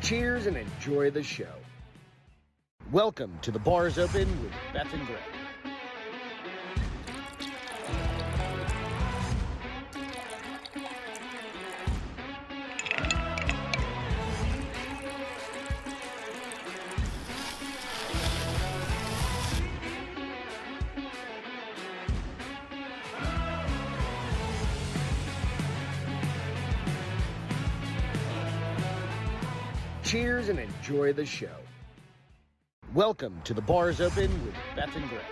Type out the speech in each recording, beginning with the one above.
Cheers and enjoy the show. Welcome to The Bar's Open with Beth and Greg. Cheers and enjoy the show. Welcome to The Bar's Open with Beth and Greg.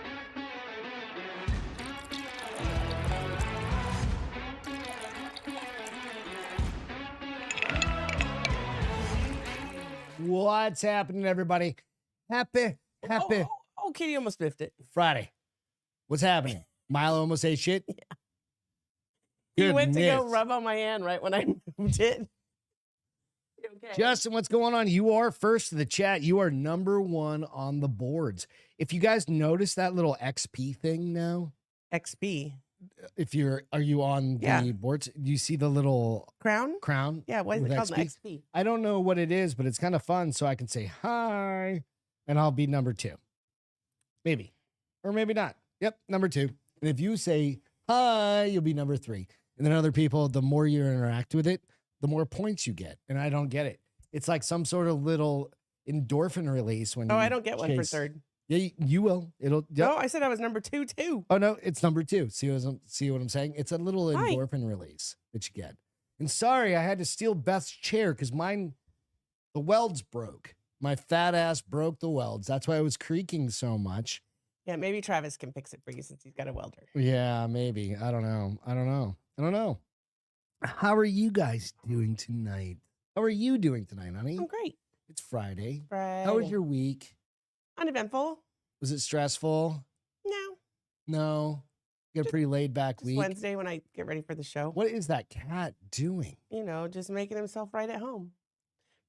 What's happening, everybody? Happy Oh, Kitty almost biffed it. Friday. What's happening? Milo almost ate shit? Yeah. You went to go Goodness. rub on my hand right when I moved it. You okay? Justin, what's going on? You are first to the chat. You are number one on the boards. If you guys notice that little XP thing now, XP. are you on Yeah. the boards? Do you see the little Crown? crown? Yeah, what is with it called? XP? The XP. I don't know what it is, but it's kind of fun. So I can say hi and I'll be number two. Maybe. Or maybe not. Yep, number two. And if you say hi, you'll be number three. And then other people, the more you interact with it, the more points you get. And I don't get it. It's like some sort of little endorphin release when Oh, you I don't get one for chase- third. Yeah, you will. It'll. Yep. No, I said I was number two, too. Oh no, it's number two. See what I'm saying? It's a little Hi. endorphin release that you get. And sorry, I had to steal Beth's chair because the welds broke. My fat ass broke the welds. That's why it was creaking so much. Yeah, maybe Travis can fix it for you since he's got a welder. Yeah, maybe. I don't know. How are you guys doing tonight? How are you doing tonight, honey? I'm great. It's Friday. Friday. How was your week? Uneventful? Was it stressful? No. No. You got a pretty laid back Just week. Wednesday when I get ready for the show. What is that cat doing? You know, just making himself right at home.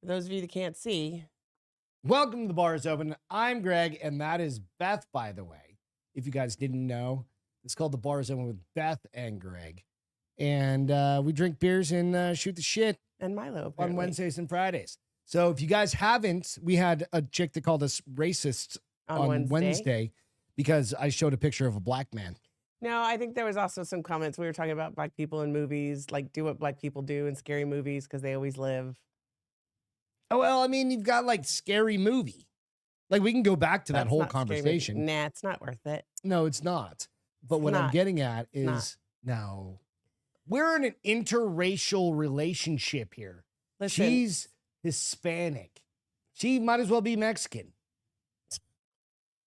For those of you that can't see, Welcome to The Bar's Open. I'm Greg, and that is Beth, by the way. If you guys didn't know, it's called The Bar's Open with Beth and Greg. And we drink beers and shoot the shit and Milo, on apparently. Wednesdays and Fridays. So if you guys haven't, we had a chick that called us racist on Wednesday because I showed a picture of a black man. No, I think there was also some comments. We were talking about black people in movies, like do what black people do in scary movies because they always live. Oh, well, I mean, you've got like Scary Movie. Like we can go back to that That's whole not Scary Movie. conversation. Nah, it's not worth it. No, it's not. But It's what I'm not. getting at not. is no. We're in an interracial relationship here. Listen, She's Hispanic. She might as well be Mexican.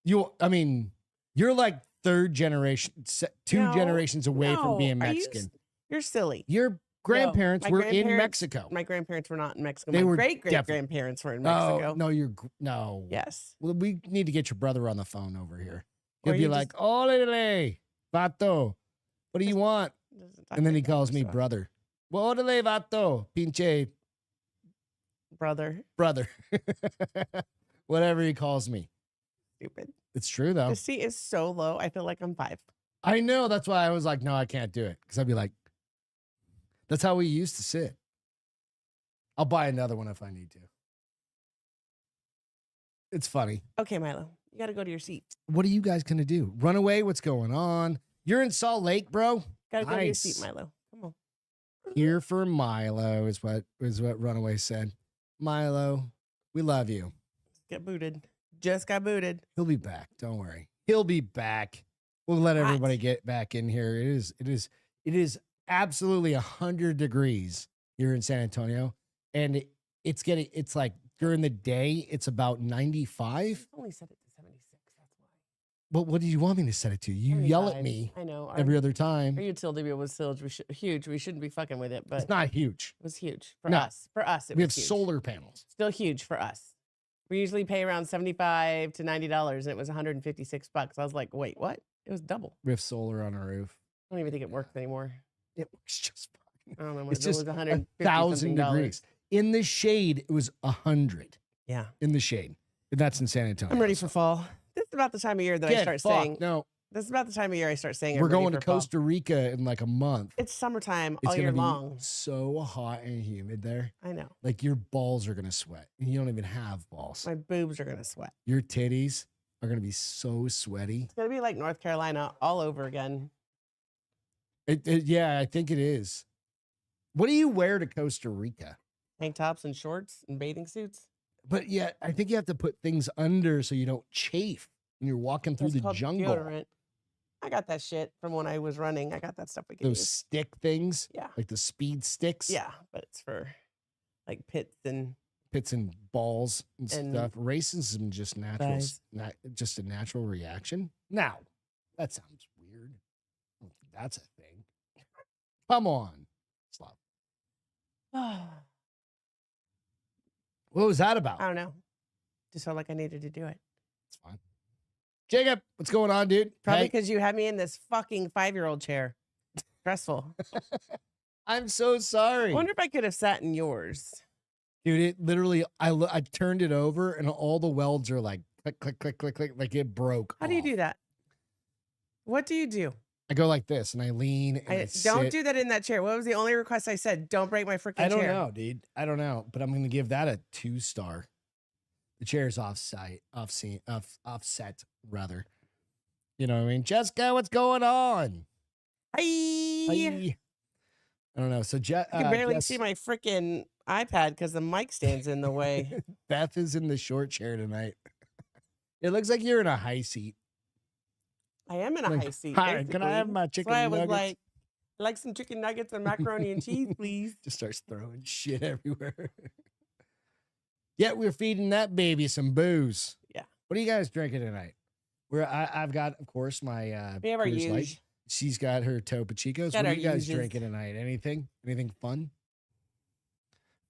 You're like third generation, two No, generations away from being Are you Mexican. You're silly. Your grandparents my were in grandparents- Mexico. My grandparents were not in Mexico. They My were great-great-grandparents were in Mexico. Oh, no. Yes. Well, we need to get your brother on the phone over here. He'll Or be you like, "Olele, vato, what do you want?" Doesn't talk And then he like that, calls me so. brother. Well, Olele, vato, pinche Brother. brother. Whatever he calls me. Stupid. It's true, though. The seat is so low. I feel like I'm 5. I know. That's why I was like, no, I can't do it. Because I'd be like, that's how we used to sit. I'll buy another one if I need to. It's funny. Okay, Milo. You got to go to your seat. What are you guys going to do? Run away? What's going on? You're in Salt Lake, bro? Got to go to your Nice. seat, Milo. Come on. Here for Milo is what Runaway said. Milo, we love you. Get booted. Just got booted. He'll be back. Don't worry. He'll be back. We'll let Hot. everybody get back in here. It is absolutely 100 degrees here in San Antonio. And it's like during the day, it's about 95. I only set it to 76. That's why. But what did you want me to set it to? You yell at 75. me I know. every other time. Our utility bill was huge. We shouldn't be fucking with it, but It's not huge. it was huge for No. us. For us, it We was have huge. solar panels. Still huge for us. We usually pay around $75 to $90, and it was $156. I was like, wait, what? It was double. We have solar on our roof. I don't even think it worked anymore. It works just fine. I don't know. It's it was just 150 1,000 degrees. In the shade, it was 100 Yeah. in the shade. And that's in San Antonio. I'm ready for fall. This is about the time of year that I Get start fucked. saying, No, This is about the time of year I start saying We're I'm ready going to for fall. Costa Rica in like a month. It's summertime It's all gonna year be long. so hot and humid there. I know. Like your balls are gonna sweat, and you don't even have balls. My boobs are gonna sweat. Your titties are gonna be so sweaty. It's gonna be like North Carolina all over again. Yeah, I think it is. What do you wear to Costa Rica? Tank tops and shorts and bathing suits. But yeah, I think you have to put things under so you don't chafe when you're walking through It's the called jungle. deodorant. I got that shit from when I was running. I got that stuff we could Those use. stick things, Yeah. like the speed sticks. Yeah, but it's for like pits and Pits and balls and And stuff. Racism just natural, thighs. just a natural reaction. Now, that sounds weird. I don't think that's a thing. Come on, Slav. I What was that about? don't know. Just felt like I needed to do it. It's fine. Jacob, what's going on, dude? Probably Hey, because you had me in this fucking 5-year-old chair. Stressful. I'm so sorry. I wonder if I could have sat in yours. Dude, it literally, I turned it over and all the welds are like click, click, click, click, click, like it broke. How do you off. do that? What do you do? I go like this and I lean and I Don't sit. do that in that chair. What was the only request I said? Don't break my freaking chair. I don't know, dude. I don't know, but I'm going to give that a 2-star. The chair is offset rather. You know what I mean? Jessica, what's going on? Hi. Hi. I don't know. So I can barely see my freaking iPad because the mic stands in the way. Beth is in the short chair tonight. It looks like you're in a high seat. I am in a Like, high seat. Hi, can I have basically. my That's chicken why I was nuggets? like some chicken nuggets and macaroni and cheese, please. Just starts throwing shit everywhere. Yeah, we're feeding that baby some booze. Yeah. What are you guys drinking tonight? I've got, of course, my We have our Coors Light. huge. She's got her Topo Chicos. Got What are our you guys uses. drinking tonight? Anything? Anything fun?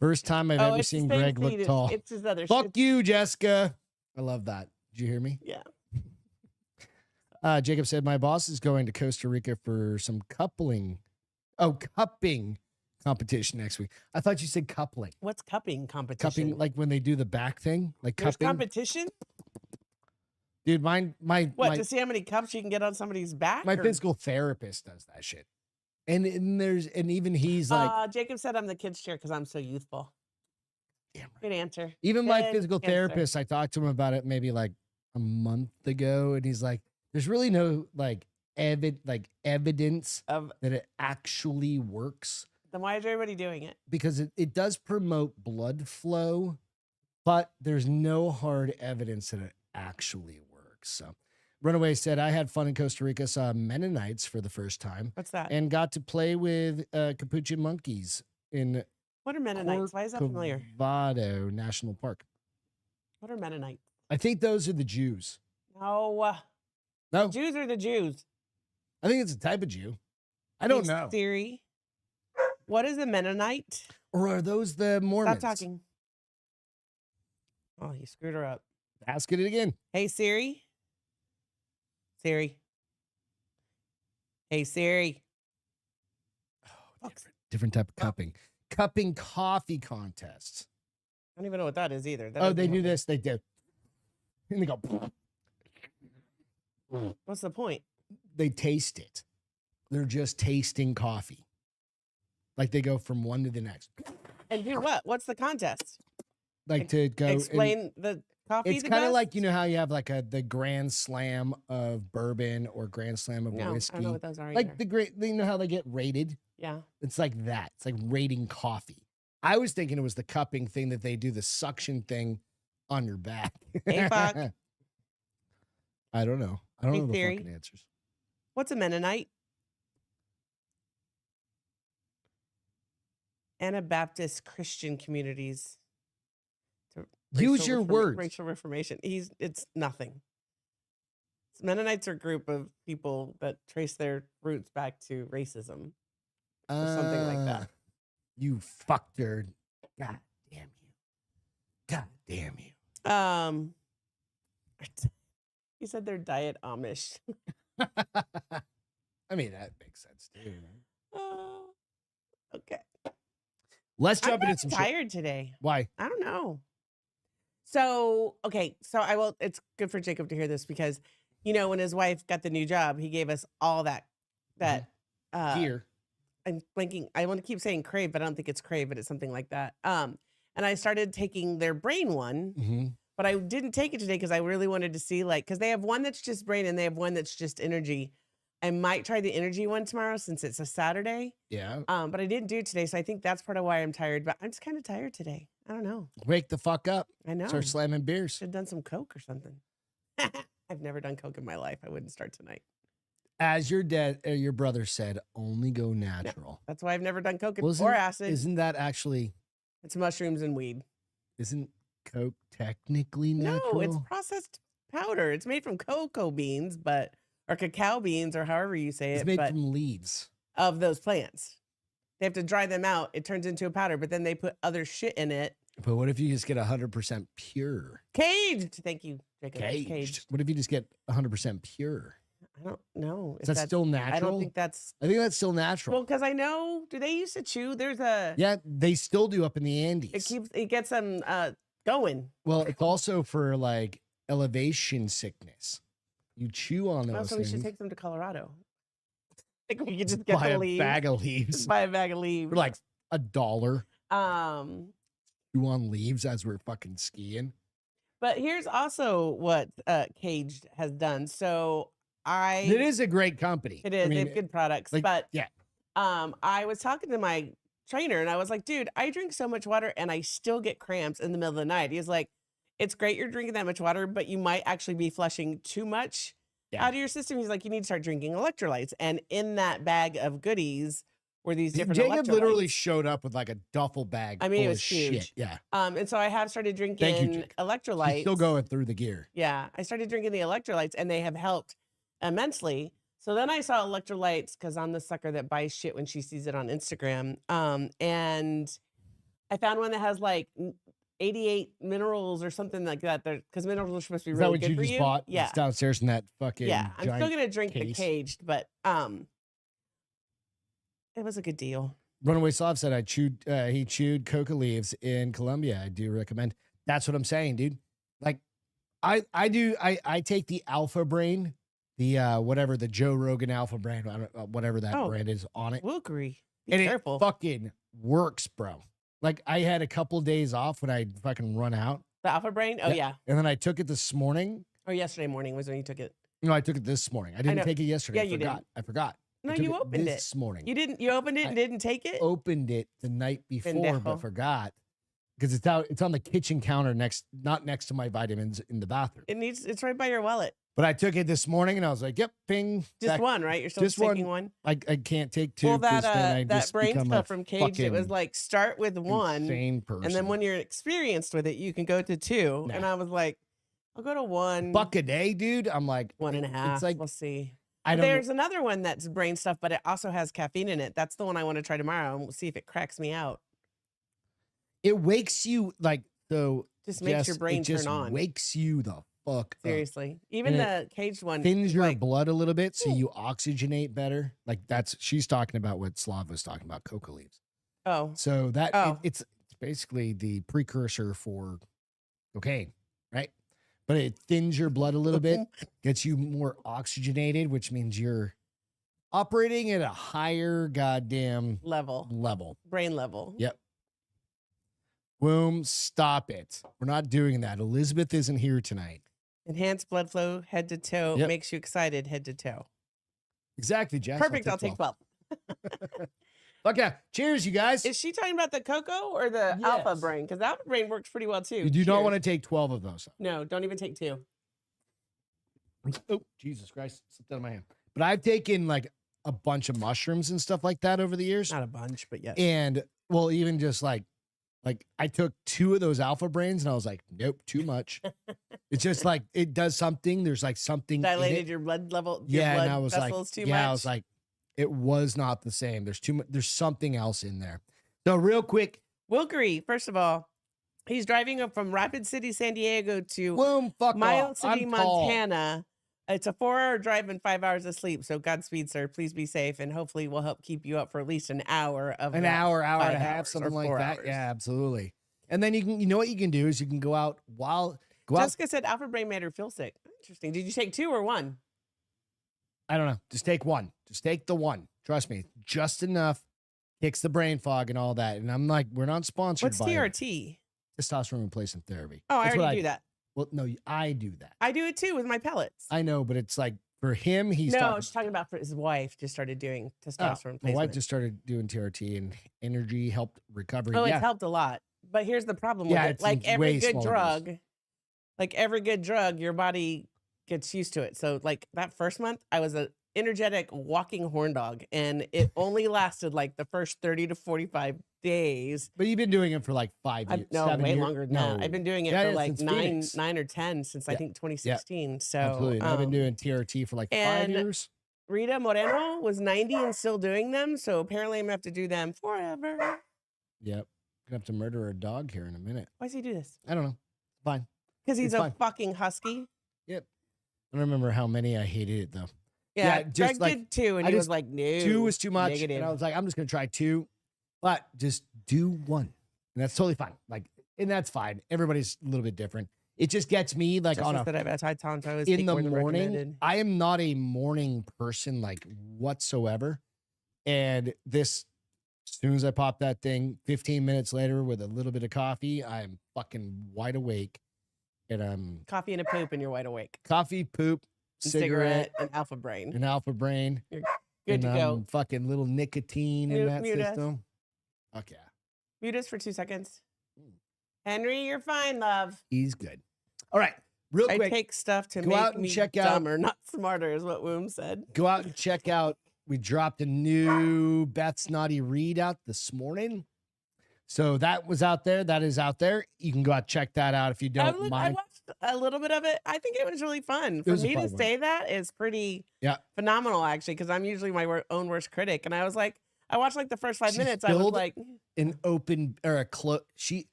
First time I've Oh, ever it's the seen same Greg look seat. tall. It's his other Fuck shit. you, Jessica. I love that. Did you hear me? Yeah. Jacob said, my boss is going to Costa Rica for some cupping competition next week. I thought you said coupling. What's cupping competition? Cupping, like when they do the back thing, like There's cupping. competition? Dude, my To see how many cups you can get on somebody's back? my or- physical therapist does that shit. And even he's like, Jacob said I'm the kid's chair because I'm so youthful. damn right. Good answer. Even my Good physical answer. therapist, I talked to him about it maybe like a month ago, and he's like, there's really no evidence Of that it actually works, then why is everybody doing it? because it does promote blood flow, but there's no hard evidence that it actually works. So Runaway said, I had fun in Costa Rica, saw Mennonites for the first time, What's that? and got to play with capuchin monkeys in What are Mennonites? Why is that familiar? Corcovado National Park. What are Mennonites? I think those are the Jews. No. No, Jews are the Jews. I think it's a type of Jew. I don't Thanks, know. Siri. What is a Mennonite? Or are those the Mormons? Stop talking. Oh, you screwed her up. Ask it again. Hey, Siri. Siri. Hey, Siri. Oh, different type of cupping. Cupping coffee contests. I don't even know what that is either. That Oh, doesn't they help do me. this. They do. And they go. What's the point? They taste it. They're just tasting coffee. Like they go from one to the next. And do what? What's the contest? Like to go. and Explain the coffee. It's the kind of best? like, you know how you have like the grand slam of bourbon or grand slam of No, I whiskey. don't know what those are. Like either. the great, you know how they get rated? Yeah. It's like that. It's like rating coffee. I was thinking it was the cupping thing that they do, the suction thing on your back. Hey, fuck. I don't know. I don't Hey, know the Siri. fucking answers. What's a Mennonite? Anabaptist Christian communities. To Use racial your words. Racial reformation. It's nothing. Mennonites are a group of people that trace their roots back to racism or something like that. You fucker. God damn you. God damn you. You said they're diet Amish. I mean, that makes sense too. Okay. Let's I'm jump into not some shit. tired today. Why? I don't know. So, okay. So I will, it's good for Jacob to hear this because you know, when his wife got the new job, he gave us all that Gear. I'm blanking. I want to keep saying crave, but I don't think it's crave, but it's something like that. And I started taking their brain one, Mm-hmm. but I didn't take it today because I really wanted to see, like, because they have one that's just brain and they have one that's just energy. I might try the energy one tomorrow since it's a Saturday. Yeah. But I didn't do it today, so I think that's part of why I'm tired. But I'm just kind of tired today. I don't know. Wake the fuck up. I know. Start slamming beers. Should have done some Coke or something. I've never done Coke in my life. I wouldn't start tonight. As your brother said, only go natural. That's why I've never done Coke Well, or acid. Isn't that actually? It's mushrooms and weed. Isn't Coke technically natural? No, it's processed powder. It's made from cocoa beans, or cacao beans, or however you say It's it. made but from leaves of those plants. They have to dry them out. It turns into a powder, but then they put other shit in it. But what if you just get 100% pure? Caged. Thank you, Jacob. Caged. What if you just get 100% pure? I don't know. Is that still natural? I don't think that's. I think that's still natural. Well, because I know. Do they used to chew? There's a. Yeah, they still do up in the Andes. It gets them going. Well, it's also for like elevation sickness. You chew on those So things. we should take them to Colorado. Like we could just get buy the a leaves. bag of leaves Buy a bag of leaves. for like $1. Um. Chew on leaves as we're fucking skiing. But here's also what Caged has done. So It is a great company. It is. I mean, they have good products. like, but yeah. I was talking to my trainer and I was like, dude, I drink so much water and I still get cramps in the middle of the night. He's like, it's great you're drinking that much water, but you might actually be flushing too much out of your system. He's like, you need to start drinking electrolytes. And in that bag of goodies were these different Jacob electrolytes. literally showed up with like a duffel bag. I mean, full it was of huge. Shit. Yeah. And so I have started Thank you, drinking Jacob. electrolytes. He's still going through the gear. Yeah, I started drinking the electrolytes and they have helped immensely. So then I saw electrolytes because I'm the sucker that buys shit when she sees it on Instagram. And I found one that has like 88 minerals or something like that. Because minerals are supposed to be Is that really what good you for just you. bought? Yeah, It's downstairs in that fucking yeah. I'm still giant gonna drink the case. Caged, but it was a good deal. Runaway Slav said he chewed coca leaves in Colombia. I do recommend. That's what I'm saying, dude. Like I take the Alpha Brain, the whatever the Joe Rogan Alpha Brain, whatever that brand is on it. Wilkery. Be And careful. it fucking works, bro. Like I had a couple days off when I fucking run out. The Alpha Brain? Oh, yeah. And then I took it this morning. Or yesterday morning was when you took it. No, I took it this morning. I didn't know. take it yesterday. Yeah, you did. I forgot. No, I took you it opened it. this morning. You didn't. You opened it and didn't take it? Opened it the night before, Pendejo. but forgot. Because it's on the kitchen counter not next to my vitamins in the bathroom. It's right by your wallet. But I took it this morning and I was like, yep, ping. Just back. one, right? You're still Just taking one? I can't take two. Well, 'cause then I that just brain become stuff a from Caged, it was fucking like start with one, insane person. and then when you're experienced with it, you can go to two. Nah. And I was like, I'll go to one. $1 a day, dude. I'm like 1.5. It's like We'll see. I don't. There's another one that's brain stuff, but it also has caffeine in it. That's the one I want to try tomorrow, and we'll see if it cracks me out. It wakes you like so. Just makes your brain it just turn on. Wakes you the fuck up. Seriously, even And the Caged one Thins your like, blood a little bit so you oxygenate better. Like she's talking about what Slav was talking about, coca leaves. Oh, So that Oh. it's basically the precursor for cocaine, right? But it thins your blood a little bit, gets you more oxygenated, which means you're operating at a higher goddamn level. brain level. Yep. Boom, stop it. We're not doing that. Elizabeth isn't here tonight. Enhanced blood flow head to toe Yep. makes you excited head to toe. Exactly, Jess. Perfect. I'll take 12. Fuck yeah. Cheers, you guys. Is she talking about the cocoa or the Alpha Yes. Brain? Because the Alpha Brain works pretty well too. You do not Cheers. want to take 12 of those. No, don't even take 2. Oh, Jesus Christ. Slipped out of my hand. But I've taken like a bunch of mushrooms and stuff like that over the years. Not a bunch, but yes. And well, even just like I took 2 of those Alpha Brains and I was like, nope, too much. It's just like it does something. There's like something Dilated in it. your blood level. Yeah, your blood and I was like, vessels too yeah, much. I was like, it was not the same. There's too much. There's something else in there. So real quick, Wilkery, first of all, he's driving up from Rapid City, San Diego to boom, fuck Miles off. City, I'm tall. Montana. It's a 4-hour drive and 5 hours of sleep. So Godspeed, sir. Please be safe, and hopefully we'll help keep you up for at least an hour of An that hour and 5 a half, hours or something like 4 that. hours. Yeah, absolutely. And then you know what you can do is you can go out Jessica said Alpha Brain made her feel sick. Interesting. Did you take 2 or 1? I don't know. Just take one. Just take the one. Trust me. Just enough. Kicks the brain fog and all that. And I'm like, we're not sponsored What's by TRT? testosterone replacement therapy. Oh, That's I what already do that. Well, no, I do that. I do it too with my pellets. I know, but it's like for him, he's she's talking about for his wife just started doing testosterone My replacement. wife just started doing TRT and energy helped recovery. Oh, yeah. it's helped a lot. But here's the problem with Yeah, it. it's Like in every way good smaller drug, your body gets used to it. So like that first month, I was a energetic walking horn dog, and it only lasted like the first 30 to 45 days. But you've been doing it for like 5 years. No, 7 way years. longer than that. I've been doing it Yeah, for yeah, like since Phoenix. 9 or 10 since I think 2016. So Absolutely. And I've been doing TRT for like 5 and years. Rita Moreno was 90 and still doing them. So apparently I'm gonna have to do them forever. Yep. Gonna have to murder a dog here in a minute. Why does he do this? I don't know. Fine. Because he's It's a fine. fucking husky. Yep. I don't remember how many I hated it though. Yeah, just Greg like- did 2, and I he just- was like, no. 2 was too much. Negative. And I was like, I'm just gonna try 2. But just do 1. And that's totally fine. Like, and that's fine. Everybody's a little bit different. It just gets me like on a that I've had time to in the morning. I am not a morning person like whatsoever. And this, as soon as I pop that thing, 15 minutes later with a little bit of coffee, I'm fucking wide awake. And Coffee and a poop, and you're wide awake. coffee, poop, cigarette, and alpha brain. and alpha brain. Good and, to go. Fucking little nicotine in that Mute us. system. Fuck yeah. Mute us for 2 seconds. Henry, you're fine, love. He's good. All right. Real I quick, take stuff to go make out and me check out- dumber, not smarter, is what Womb said. go out and check out. We dropped a new Beth's Naughty Read out this morning. So that was out there. That is out there. You can go out and check that out if you I don't I mind. watched a little bit of it. I think it was really fun. For was a me to fun one. say that is pretty Yeah. phenomenal, actually, because I'm usually my own worst critic. And I was like, I watched like the first 5 She minutes. I was spilled like, An open or a close.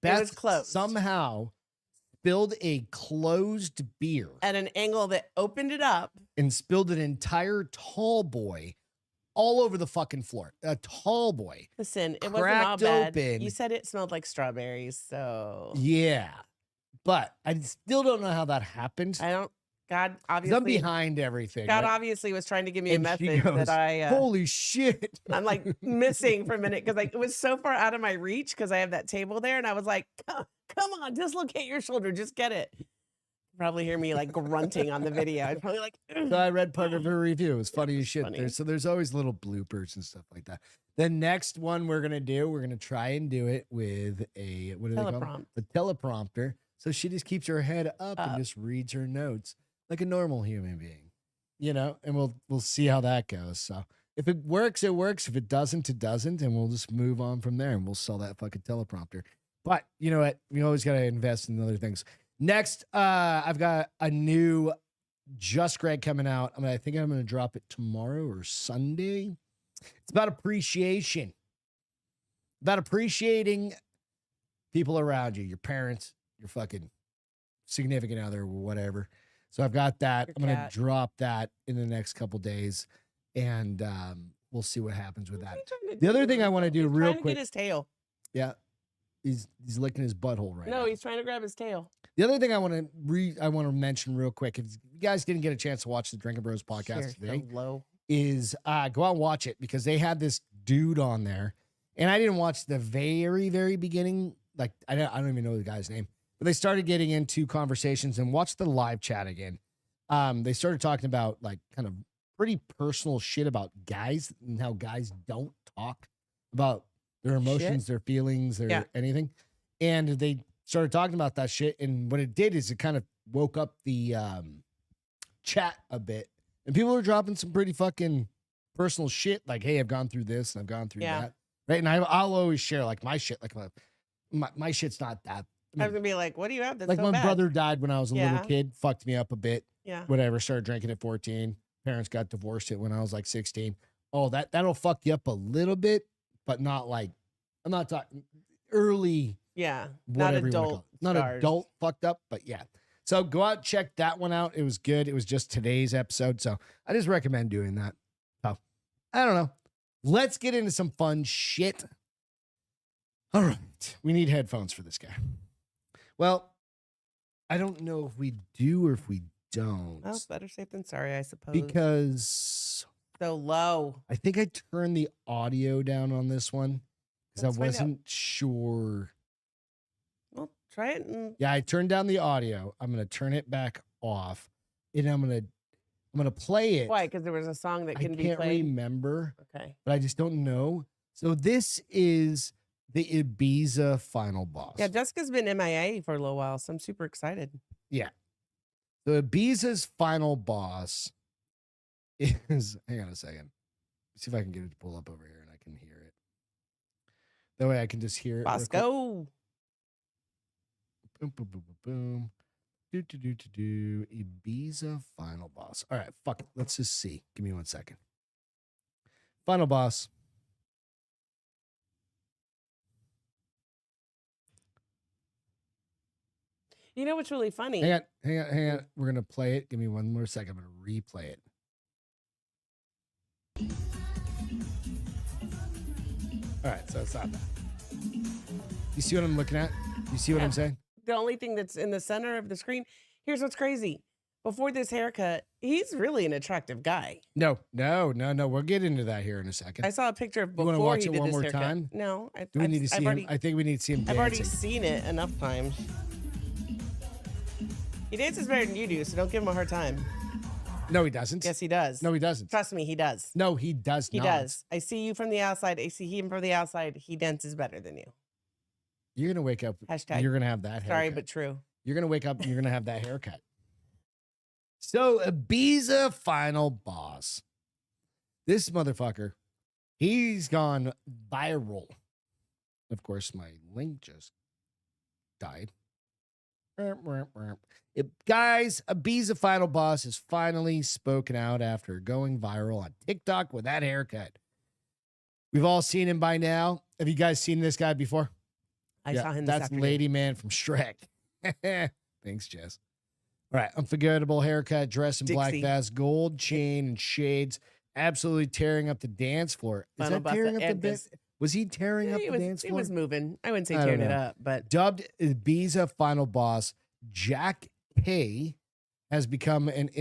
Beth was closed. somehow spilled a closed beer at an angle that opened it up. and spilled an entire tall boy all over the fucking floor. A tall boy. Listen, it wasn't all Cracked bad. open. You said it smelled like strawberries, so Yeah. But I still don't know how that happened. I don't. God 'Cause I'm obviously, behind everything. God right? obviously was trying to give me a And she message goes, that I. Holy shit. I'm like missing for a minute because like it was so far out of my reach because I have that table there, and I was like, "Come on, dislocate your shoulder, just get it." Probably hear me like grunting on the video. I'd probably like. So I read part of her review. It was funny as shit. Funny. So there's always little bloopers and stuff like that. The next one we're gonna try and do it with a what do they call it? Teleprompt. The teleprompter. So she just keeps her head up and just reads her notes like a normal human being, you know. And we'll see how that goes. So if it works, it works. If it doesn't, it doesn't, and we'll just move on from there. And we'll sell that fucking teleprompter. But you know what? We always gotta invest in other things. Next, I've got a new Just Greg coming out. I think I'm going to drop it tomorrow or Sunday. It's about appreciation, about appreciating people around you, your parents, your fucking significant other, or whatever. So I've got that. Your I'm going cat. to drop that in the next couple days, and we'll see what happens with that. The other thing I want to do real Trying to quick. get his tail. Yeah, he's licking his butthole right now. No, he's trying to grab his tail. The other thing I want to mention real quick, if you guys didn't get a chance to watch the Drinking Bros podcast today, Hello. is go out and watch it because they had this dude on there, and I didn't watch the very, very beginning. Like I don't even know the guy's name, but they started getting into conversations and watch the live chat again. They started talking about like kind of pretty personal shit about guys and how guys don't talk about their emotions, their feelings, their anything, and they started talking about that shit, and what it did is it kind of woke up the chat a bit, and people were dropping some pretty fucking personal shit, like, "Hey, I've gone through this and I've gone through that," right? And I'll always share like my shit, like my shit's not that. I was gonna be like, "What do you have that's Like so my bad?" brother died when I was a Yeah. little kid, fucked me up a bit. Yeah. Whatever. Started drinking at 14. Parents got divorced when I was like 16. Oh, that'll fuck you up a little bit, but not like I'm not talking early. Yeah. Not Whatever you wanna call adult. it. Not scars. adult fucked up, but yeah. So go out, check that one out. It was good. It was just today's episode. So I just recommend doing that. So I don't know. Let's get into some fun shit. All right. We need headphones for this guy. Well, I don't know if we do or if we don't. Well, better safe than sorry, I suppose. Because so low. I think I turned the audio down on this one because I Let's find out. wasn't sure. Well, try it. And Yeah, I turned down the audio. I'm gonna turn it back off, and I'm gonna play it. why? Because there was a song that I couldn't be can't played. remember, Okay. but I just don't know. So this is the Ibiza final boss. Yeah, Jessica's been MIA for a little while, so I'm super excited. Yeah. The Ibiza's final boss is, hang on a second. See if I can get it to pull up over here and I can hear it. That way I can just hear it. real quick. Bosco. Boom, boom, boom, boom, boom. Do. Ibiza final boss. All right, fuck it. Let's just see. Give me 1 second. Final boss. You know what's really funny? Hang on. We're going to play it. Give me 1 more second. I'm going to replay it. All right, so it's not that. You see what I'm looking at? You see what I'm saying? The only thing that's in the center of the screen. Here's what's crazy. Before this haircut, he's really an attractive guy. No. We'll get into that here in a second. I saw a picture of You before wanna watch he it did one this more haircut. time? No, Do we need to see him? already, I think we need to see him I've already dancing. seen it enough times. He dances better than you do, so don't give him a hard time. No, he doesn't. Yes, he does. No, he doesn't. Trust me, he does. No, he does He not. does. I see you from the outside. I see him from the outside. He dances better than you. You're going to wake up. Hashtag. You're going to have that haircut. Sorry, but true. You're going to wake up and you're going to have that haircut. So, Ibiza final boss. This motherfucker, he's gone viral. Of course, my link just died. Guys, Ibiza final boss has finally spoken out after going viral on TikTok with that haircut. We've all seen him by now. Have you guys seen this guy before? I saw him this That's afternoon. Lady Man from Shrek. Thanks, Jess. All right, unforgettable haircut, dress in black Dixie. vest, gold chain and shades, absolutely tearing up the dance floor. Is Final that boss tearing up the and bit? this- Was he tearing up It the was, dance it floor? was moving. I wouldn't say I don't tearing it know. up, but Dubbed Ibiza final boss, Jack K has become an instant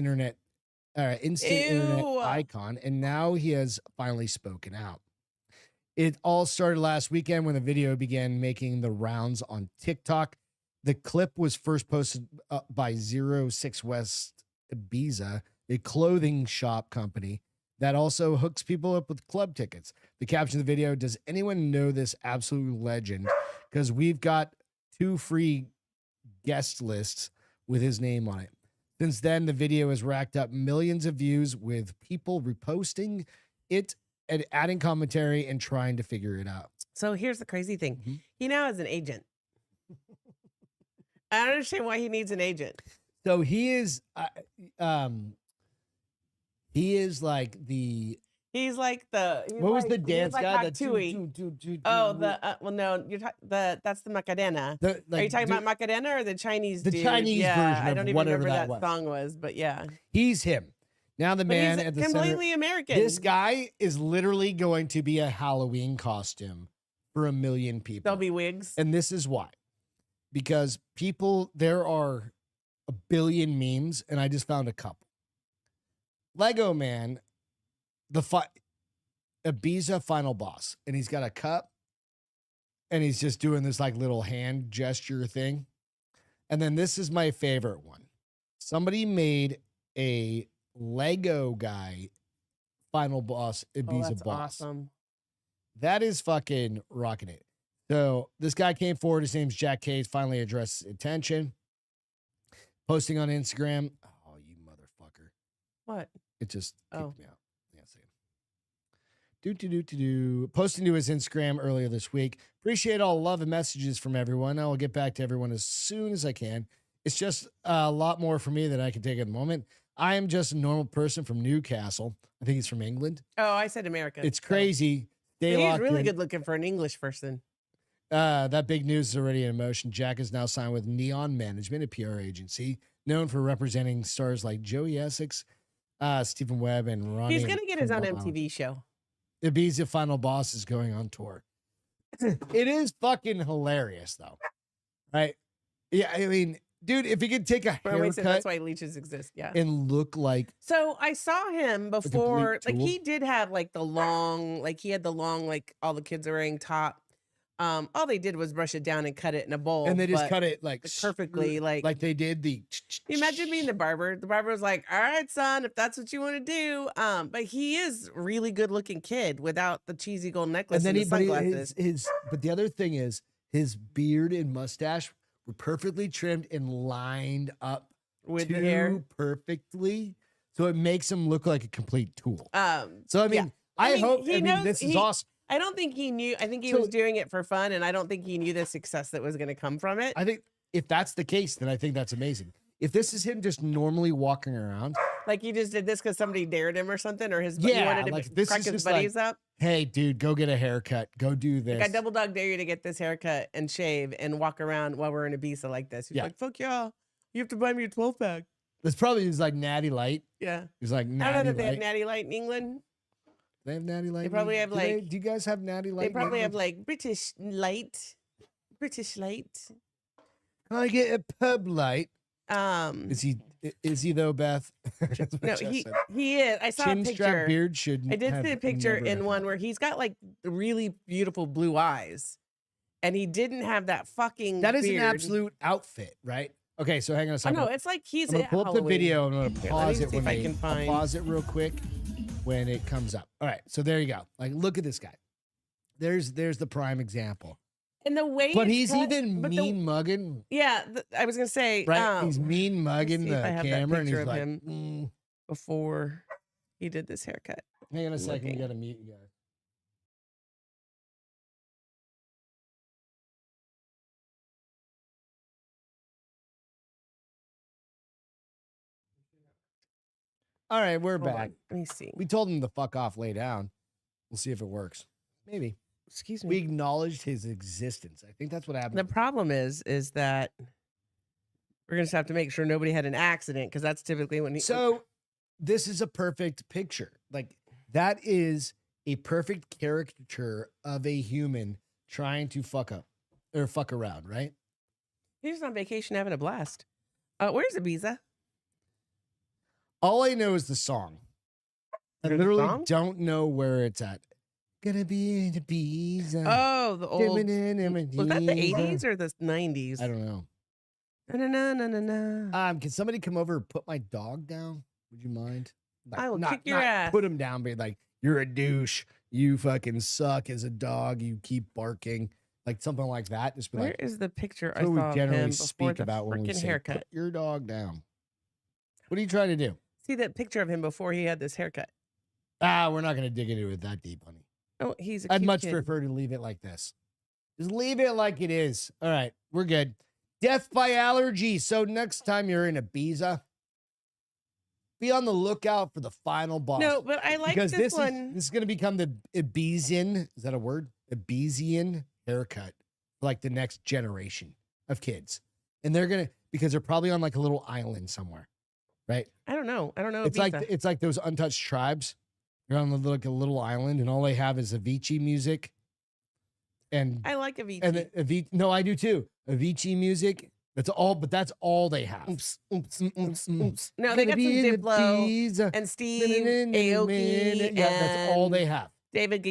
internet Ew. icon, and now he has finally spoken out. It all started last weekend when the video began making the rounds on TikTok. The clip was first posted by 06 West Ibiza, a clothing shop company that also hooks people up with club tickets. The caption of the video, does anyone know this absolute legend? Because we've got 2 free guest lists with his name on it. Since then, the video has racked up millions of views with people reposting it and adding commentary and trying to figure it out. so here's the crazy thing. Mhm. He now has an agent. I don't understand why he needs an agent. So he is like the He's like the. what was the dance like guy? Hot Tui. Oh, well, no, you're that's the Macarena. Are you talking about Macarena or the Chinese? the dude? Chinese yeah, version I of don't even whatever remember that that was. song was, but yeah. He's him. Now the But man he's at the completely center. American. This guy is literally going to be a Halloween costume for 1 million people. There'll be wigs. And this is why. Because there are a billion memes, and I just found a couple. Lego Man, Ibiza final boss, and he's got a cup, and he's just doing this like little hand gesture thing. And then this is my favorite one. Somebody made a Lego guy final boss Ibiza that's boss. awesome. That is fucking rocking it. So this guy came forward. His name's Jack Case. Finally addressed attention. Posting on Instagram. Oh, you motherfucker. What? It just Oh. kicked me out. Yeah, see. Posting to his Instagram earlier this week. Appreciate all the love and messages from everyone. I will get back to everyone as soon as I can. It's just a lot more for me than I can take at the moment. I am just a normal person from Newcastle. I think he's from England. Oh, I said America. It's so. crazy. Stay But he's locked really in. good looking for an English person. That big news is already in motion. Jack is now signed with Neon Management, a PR agency known for representing stars like Joey Essex, Stephen Webb, and Ronnie. He's gonna get his own from MTV show. Ibiza Final Boss is going on tour. It is fucking hilarious, though. Right? Yeah, I mean, dude, if he could take a Well, wait, so that's haircut why leeches exist. Yeah. and look like So I saw him before, like tool. he did have like the long, like he had the long, like all the kids are wearing top. All they did was brush it down and cut it in a bowl. and they just but cut it like perfectly, like they did the. you imagine being the barber. The barber was like, "All right, son, if that's what you want to do." But he is really good looking kid without the cheesy gold necklace and, the sunglasses. But the other thing is his beard and mustache were perfectly trimmed and lined up With the hair. perfectly, so it makes him look like a complete tool. So I mean, yeah. I mean, hope he knows- this is awesome. I don't think he knew. I think he So- was doing it for fun, and I don't think he knew the success that was going to come from it. I think if that's the case, then I think that's amazing. If this is him just normally walking around, Like he just did this because somebody dared him or something, or he Yeah, wanted to like, this crack is his just buddies up. hey, dude, go get a haircut, go do this. Like I double dog dare you to get this haircut and shave and walk around while we're in Ibiza like this. He's Yeah. like, fuck yeah, you have to buy me a 12-pack. This probably is like Natty Light. Yeah. He's like I don't know Natty that they have Light. Natty Light in England. They have Natty Light. They probably have, like- Do you guys have Natty Light? They probably in have England? like British Light. British Light. Can I get a pub light? Um, Is he though, Beth? no, he is. I saw a Chin strap picture. beard should. I did see a picture never in have one that. where he's got like really beautiful blue eyes, and he didn't have that fucking. That is beard. an absolute outfit, right? Okay, so hang on a Oh second. no, it's like he's. I'm gonna at pull up the Halloween. video. I'm gonna Here, let me pause it see when if I can I'll find- pause it real quick when it comes up. All right, so there you go. Like, look at this guy. There's the prime example. And the way, But it's he's cut- even but mean mugging, Yeah, I was gonna say, right? He's mean mugging see if I the have that camera, and picture he's of like, him. Before he did this haircut. "Hang on a second, we looking. gotta mute you guys." All right, we're Hold back. on, let me see. We told him to fuck off, lay down. We'll see if it works. Maybe. Excuse We me. acknowledged his existence. I think that's what happened. The problem is that we're gonna just have to make sure nobody had an accident because that's typically when he. So this is a perfect picture. Like that is a perfect caricature of a human trying to fuck up or fuck around, right? he's on vacation having a blast. Where's Ibiza? All I know is the song. I There's a literally song? don't know where it's at. Gonna be in Ibiza. Oh, the old. Was that the Ibiza. 80s or the 90s? I don't know. No, no, no, no, no. Can somebody come over and put my dog down? Would you mind? Like, I will not- kick your not ass. Put him down, be like, you're a douche. You fucking suck as a dog. You keep barking. Like something like that. Just be Where like, is the picture I that's what saw we of generally him before speak the about when we freaking say, haircut? put your dog down. What are you trying to do? See that picture of him before he had this haircut? We're not going to dig into it that deep, honey. Oh, he's a I'd cute much kid. prefer to leave it like this. Just leave it like it is. All right, we're good. Death by allergy. So next time you're in Ibiza, be on the lookout for the final boss. No, but I like because this this one. is going to become the Ibizian. Is that a word? Ibizian haircut for like the next generation of kids, and they're gonna because they're probably on like a little island somewhere, right? I don't know. It's Ibiza. like those untouched tribes. They're on like a little island, and all they have is Avicii music. And I like Avicii. and no, I do too. Avicii music. That's all, but that's all they have. Oops, oops, Mm, mm, oops, mm. oops. No, they got some Diplo and Steve Aoki Yeah, that's all they have. David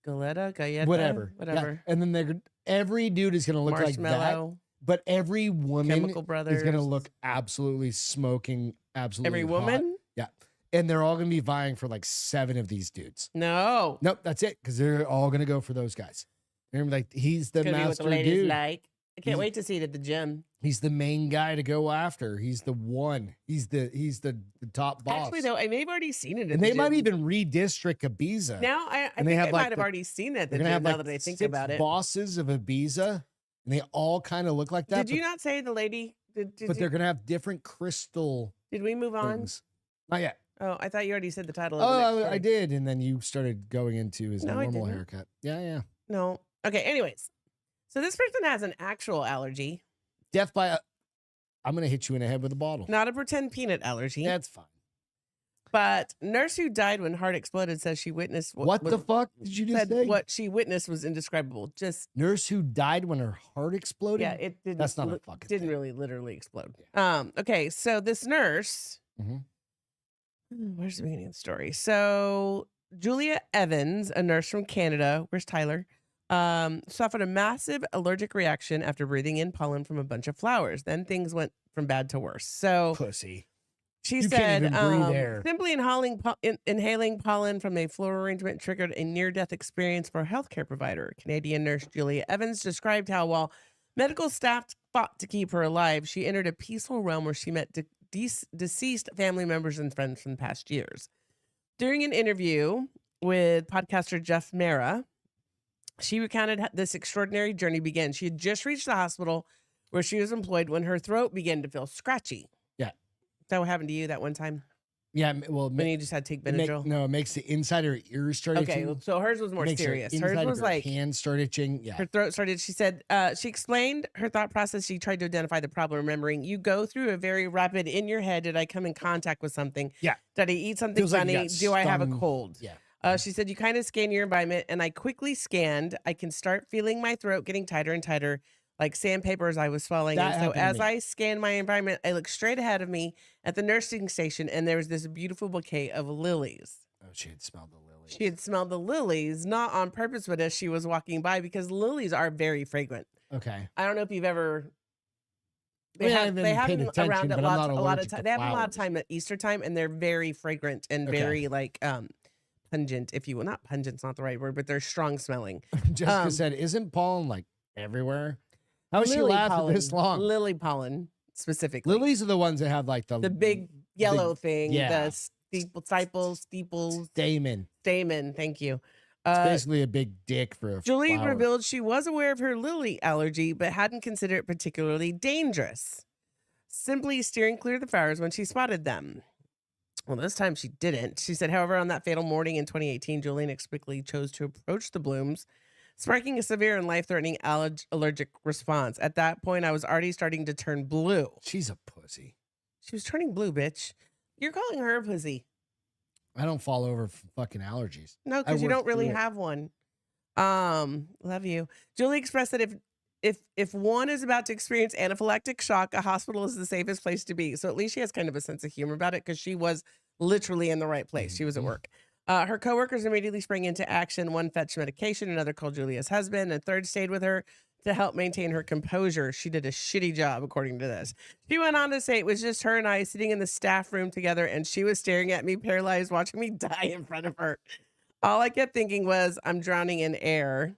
Galletta, Whatever. whatever. Yeah. And then every dude is gonna look like that. Marshmallow, But every woman Chemical Brothers. is gonna look absolutely smoking, absolutely every hot. woman. Yeah. And they're all gonna be vying for like 7 of these dudes. No, Nope, that's it. Because they're all gonna go for those guys. They're gonna be like, he's the gonna be what master the ladies dude. like. I can't He's- wait to see it at the gym. He's the main guy to go after. He's the one. He's the top boss. Actually, though, I may have already seen it. At and the they might gym. even redistrict Ibiza. Now I and they think have, I like, might have the- already seen it at the They're gym. gonna have Now like that I think 6 about it, bosses of Ibiza, and they all kind of look like that. did you not say the lady? But they're gonna have different crystal Did we move on? things. Not yet. Oh, I thought you already said the title. Of the next Oh, I story. did, and then you started going into his No, I normal didn't. haircut. Yeah. No. Okay. Anyways, so this person has an actual allergy, Death by. I'm gonna hit you in the head with a bottle. not a pretend peanut allergy. That's fine. But nurse who died when heart exploded says she witnessed What the fuck did you just say? what she witnessed was indescribable. Just Nurse who died when her heart exploded? yeah, it didn't. That's not a fucking didn't thing. really literally explode. Okay, so this nurse. Mhm. Where's the beginning of the story? So Julia Evans, a nurse from Canada, where's Tyler? Suffered a massive allergic reaction after breathing in pollen from a bunch of flowers. Then things went from bad to worse. So Pussy. she You said, can't even breathe air. simply inhaling pollen from a floral arrangement triggered a near-death experience for a healthcare provider. Canadian nurse Julia Evans described how while medical staff fought to keep her alive, she entered a peaceful realm where she met deceased family members and friends from past years. During an interview with podcaster Jeff Mara, she recounted how this extraordinary journey began. She had just reached the hospital where she was employed when her throat began to feel scratchy. Yeah. Is that what happened to you that one time? Yeah, well, When you just had to take Benadryl? it makes the inside of her ears start Okay, itching. so hers was more Makes her serious. Hers inside of was her like hands start itching. Yeah. her throat started. She said, she explained her thought process. She tried to identify the problem, remembering you go through a very rapid in your head. Did I come in contact with something? Yeah. Did I eat something Feels like you funny? got Do I have a stung. cold? Yeah. She said, you kind of scan your environment, and I quickly scanned. I can start feeling my throat getting tighter and tighter, like sandpaper as I was swelling. That And so happened to as me. I scanned my environment, I looked straight ahead of me at the nursing station, and there was this beautiful bouquet of lilies. Oh, she had smelled the lilies. She had smelled the lilies, not on purpose, but as she was walking by, because lilies are very fragrant. Okay. I don't know if you've ever. I mean, I haven't They have paid them attention, around but I'm not a lot of allergic time. to They have them a lot of flowers. time at Easter time, and they're very fragrant and Okay. very like pungent, if you will. Not pungent's not the right word, but they're strong smelling. Jessica said, "Isn't pollen like everywhere? How is she Lily lasted this long? Lily pollen specifically. Lilies are the ones that have like the The big yellow thing. yeah. The steeples, stamen. stamen. Thank you. It's basically a big dick for a Julie flower. revealed she was aware of her lily allergy, but hadn't considered it particularly dangerous. Simply steering clear of the flowers when she spotted them. Well, this time she didn't. She said, however, on that fatal morning in 2018, Julie inexplicably chose to approach the blooms, sparking a severe and life-threatening allergic response. At that point, I was already starting to turn blue. She's a pussy. She was turning blue, bitch. You're calling her a pussy. I don't fall over for fucking allergies. No, I because you worked don't really through it. have one. Love you. Julie expressed that if one is about to experience anaphylactic shock, a hospital is the safest place to be. So at least she has kind of a sense of humor about it, because she was literally in the right place. She was at work. Her coworkers immediately sprang into action. One fetched medication, another called Julia's husband, and a third stayed with her to help maintain her composure. She did a shitty job, according to this. She went on to say it was just her and I sitting in the staff room together, and she was staring at me, paralyzed, watching me die in front of her. All I kept thinking was, I'm drowning in air.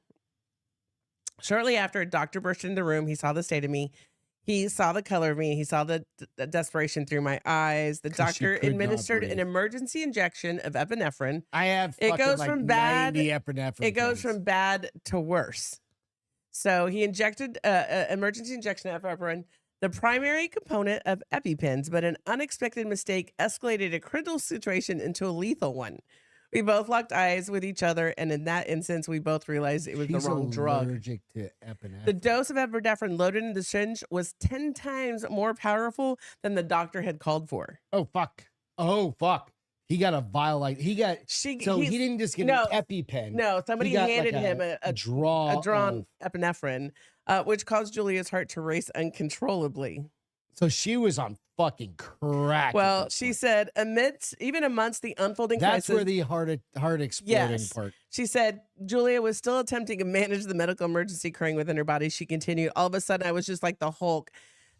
Shortly after, a doctor burst into the room. He saw the state of me. He saw the color of me. He saw the desperation through my eyes. The 'Cause she doctor could not administered an breathe. emergency injection of epinephrine. I have It fucking goes like from bad- 90 epinephrine It goes pens. from bad to worse. So he injected emergency injection of epinephrine, the primary component of EpiPens, but an unexpected mistake escalated a critical situation into a lethal one. We both locked eyes with each other, and in that instance, we both realized it was She's the wrong drug. allergic to epinephrine. The dose of epinephrine loaded in the syringe was 10 times more powerful than the doctor had called for. Oh fuck. Oh fuck. He got a vial like he got. He didn't just get no, an EpiPen. No, somebody got, handed like, him a drawn epinephrine, which caused Julia's heart to race uncontrollably. So she was on fucking crack. at Well, that she point. said, even amongst the unfolding That's crisis, where the heart exploding Yes. part. she said Julia was still attempting to manage the medical emergency occurring within her body. She continued, all of a sudden, I was just like the Hulk.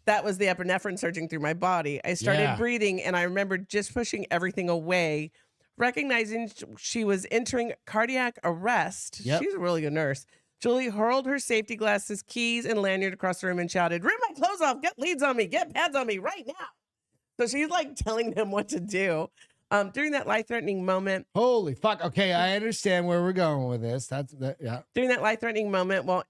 That was the epinephrine surging through my body. I started Yeah. breathing, and I remember just pushing everything away, recognizing she was entering cardiac arrest. Yep. She's a really good nurse. Julie hurled her safety glasses, keys, and lanyard across the room and shouted, rip my clothes off, get leads on me, get pads on me right now. So she's like telling them what to do. During that life-threatening moment, Holy fuck. Okay, I understand where we're going with this. Yeah. during that life-threatening moment, while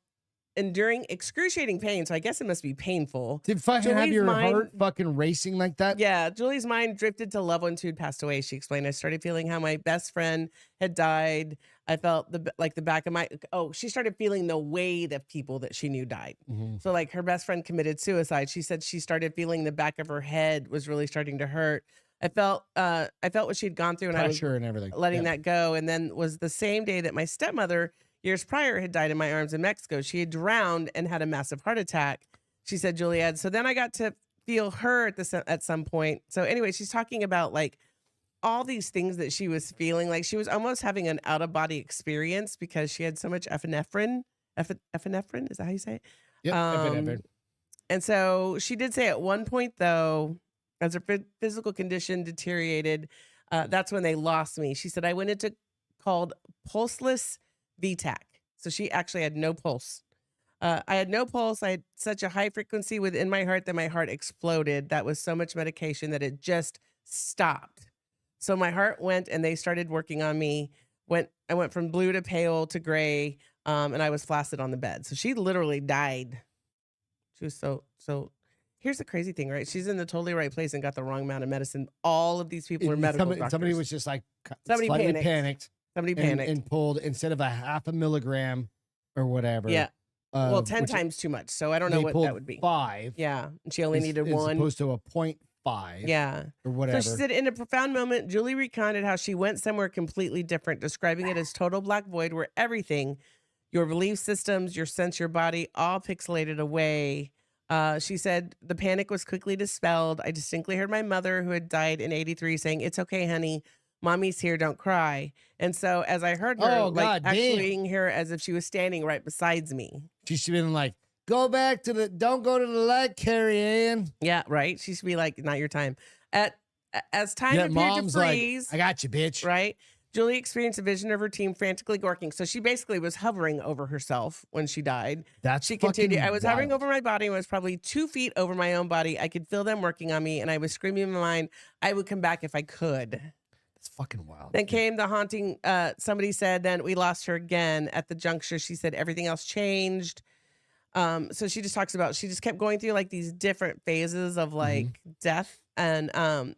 enduring excruciating pain, so I guess it must be painful. Did fucking have Julie's your mind- heart fucking racing like that? Yeah, Julie's mind drifted to loved ones who'd passed away. She explained, I started feeling how my best friend had died. I felt the back of my, she started feeling the weight of people that she knew died. Mhm. So like her best friend committed suicide. She said she started feeling the back of her head was really starting to hurt. I felt what she'd gone through, and I was Pressure and everything. letting Yep. that go. And then was the same day that my stepmother years prior had died in my arms in Mexico. She had drowned and had a massive heart attack. She said, Juliet. So then I got to feel her at some point. So anyway, she's talking about like all these things that she was feeling. Like she was almost having an out of body experience because she had so much epinephrine. Epinephrine, is that how you say it? Yep. Epinephrine. And so she did say at one point, though, as her physical condition deteriorated, that's when they lost me. She said, I went into called pulseless VTAC. So she actually had no pulse. I had no pulse. I had such a high frequency within my heart that my heart exploded. That was so much medication that it just stopped. So my heart went and they started working on me. I went from blue to pale to gray, and I was flaccid on the bed. So she literally died. She was so. Here's the crazy thing, right? She's in the totally right place and got the wrong amount of medicine. All of these people are medical doctors. Somebody was just like Somebody slightly panicked. Somebody panicked. and pulled instead of a half a milligram or whatever. Yeah. Well, 10 times too much. So I don't know what that would be. 5. Yeah. And she only needed 1. As opposed to a 0.5. Yeah. Or whatever. So she said, in a profound moment, Julie recounted how she went somewhere completely different, describing it as total black void where everything, your belief systems, your sense, your body, all pixelated away. She said the panic was quickly dispelled. I distinctly heard my mother, who had died in 83, saying, "It's okay, honey. Mommy's here. Don't cry." And so as I heard her, actually her as if she was standing right beside me. She's been like, don't go to the light, Carrie Ann. Yeah, right. She should be like, not your time. As time appeared mom's to freeze. Like, I got you, bitch. Right. Julie experienced a vision of her team frantically working. So she basically was hovering over herself when she died. She continued. I was hovering over my body and was probably 2 feet over my own body. I could feel them working on me, and I was screaming in my mind, I would come back if I could. That's fucking wild. Then came the haunting. Somebody said, then we lost her again at the juncture. She said everything else changed. So she just talks about, she just kept going through like these different phases of like death. And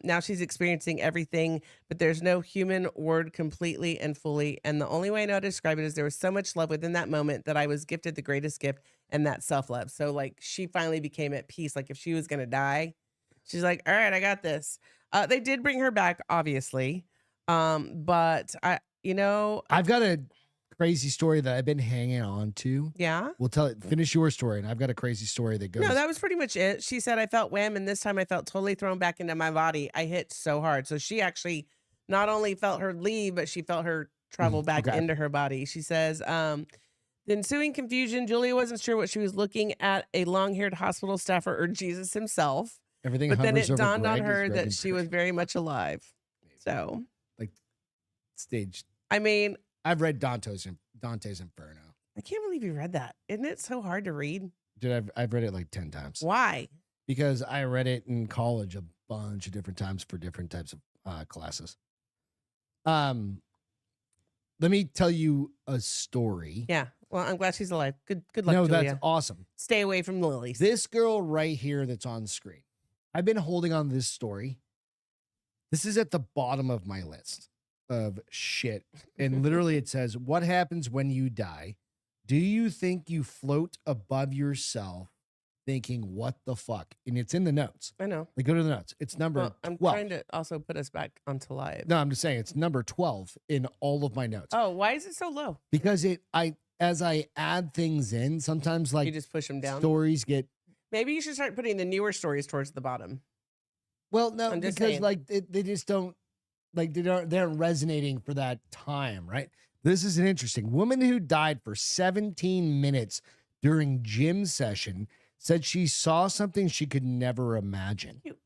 now she's experiencing everything, but there's no human word completely and fully. And the only way I know how to describe it is there was so much love within that moment that I was gifted the greatest gift, and that self-love. So like she finally became at peace. Like if she was going to die, she's like, all right, I got this. They did bring her back, obviously. But I've got a crazy story that I've been hanging on to. Yeah. We'll tell it. Finish your story, and I've got a crazy story that goes. No, that was pretty much it. She said I felt wham, and this time I felt totally thrown back into my body. I hit so hard. So she actually not only felt her leave, but she felt her travel back into her body. She says, the ensuing confusion, Julia wasn't sure what she was looking at, a long-haired hospital staffer or Jesus himself. Everything, but then it dawned on Greg her that she was very much alive. So, like, stage. I mean, I've read Dante's Inferno. I can't believe you read that. Isn't it so hard to read? Dude, I've read it like 10 times. Why? Because I read it in college a bunch of different times for different types of classes. Let me tell you a story. Yeah. Well, I'm glad she's alive. Good luck, No, Julia. that's awesome. Stay away from the lilies. This girl right here that's on screen. I've been holding on to this story. This is at the bottom of my list of shit. And literally it says, what happens when you die? Do you think you float above yourself thinking, what the fuck? And it's in the notes. I know. Like, go to the notes. It's number 12. I'm trying to also put us back onto live. No, I'm just saying it's number 12 in all of my notes. Oh, why is it so low? Because as I add things in, sometimes like you just push them down. Stories get. Maybe you should start putting the newer stories towards the bottom. Well, no, because saying. Like they just don't, like they aren't resonating for that time, right? This is an interesting woman who died for 17 minutes during gym session. Said she saw something she could never imagine. Cute.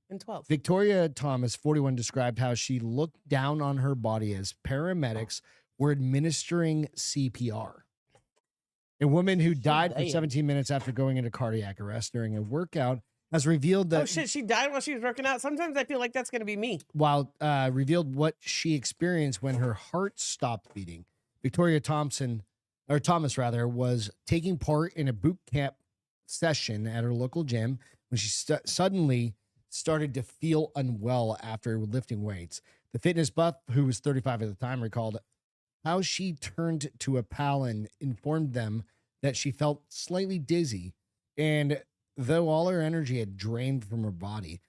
And 12. Victoria Thomas, 41, described how she looked down on her body as paramedics were administering CPR. A woman who died for 17 minutes after going into cardiac arrest during a workout has revealed that. Oh shit, she died while she was working out. Sometimes I feel like that's going to be me. While revealed what she experienced when her heart stopped beating. Victoria Thomas was taking part in a boot camp session at her local gym when she suddenly started to feel unwell after lifting weights. The fitness buff, who was 35 at the time, recalled how she turned to a pal and informed them that she felt slightly dizzy, and though all her energy had drained from her body,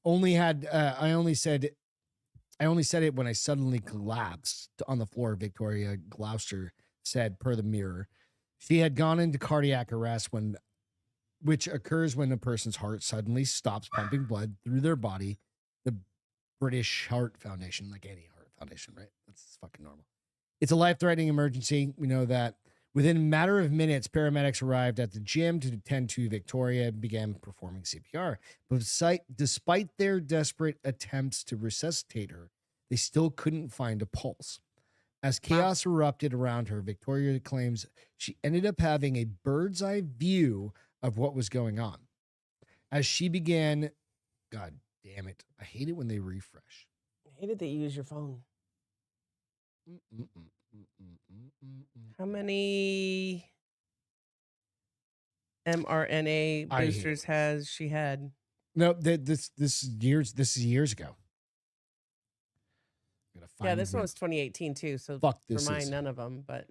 only had I only said it when I suddenly collapsed on the floor, Victoria Gloucester said per the Mirror. She had gone into cardiac arrest which occurs when a person's heart suddenly stops pumping blood through their body. The British Heart Foundation, like any heart foundation, right? That's fucking normal. It's a life-threatening emergency. We know that. Within a matter of minutes, paramedics arrived at the gym to attend to Victoria and began performing CPR. But despite their desperate attempts to resuscitate her, they still couldn't find a pulse. As chaos erupted around her, Victoria claims she ended up having a bird's eye view of what was going on. As she began, God damn it, I hate it when they refresh. I hate it that you use your phone. How many mRNA boosters has she had? No, this is years ago. Yeah, this one was 2018 too. So fuck for this. mine, none of them. But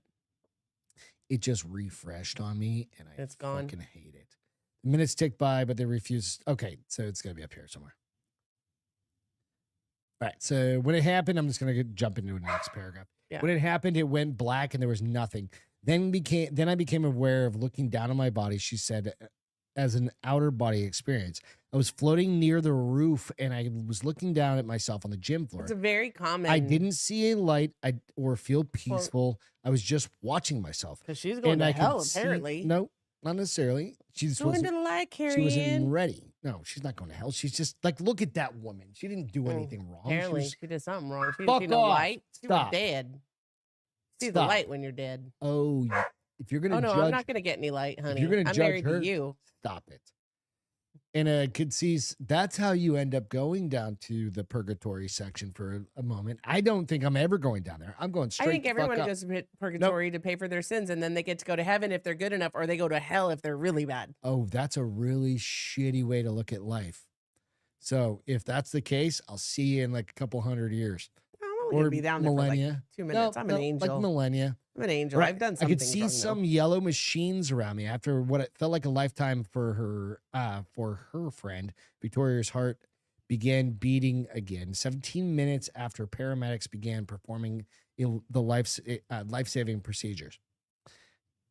it just refreshed on me, and it's gone. Fucking hate it. The minutes tick by, but they refuse. Okay, so it's gonna be up here somewhere. All right. So when it happened, I'm just gonna jump into the next paragraph. Yeah. When it happened, it went black and there was nothing. Then I became aware of looking down on my body, she said, as an outer body experience. I was floating near the roof and I was looking down at myself on the gym floor. It's a very common. I didn't see a light or feel peaceful. I was just watching myself. Because she's going to hell, apparently. No, not necessarily. She's going to the light, Carrie. She wasn't ready. No, she's not going to hell. She's just like, look at that woman. She didn't do anything wrong. Apparently, she did something wrong. She didn't see no light. She was dead. See the light when you're dead. Oh, if you're going to judge. Oh, no, I'm not going to get any light, honey. If you're going to I'm judge married her, to you. Stop it. And kid sees that's how you end up going down to the purgatory section for a moment. I don't think I'm ever going down there. I'm going straight. I think everyone goes to purgatory to pay for their sins, and then they get to go to heaven if they're good enough, or they go to hell if they're really bad. Oh, that's a really shitty way to look at life. So if that's the case, I'll see you in like a couple 100 years. I'm only going to be down there millennia. for like 2 minutes. I'm an angel. Like millennia. I'm an angel. Right. I've done something. I could see some yellow machines around me after what it felt like a lifetime for her friend. Victoria's heart began beating again. 17 minutes after paramedics began performing the life-saving procedures.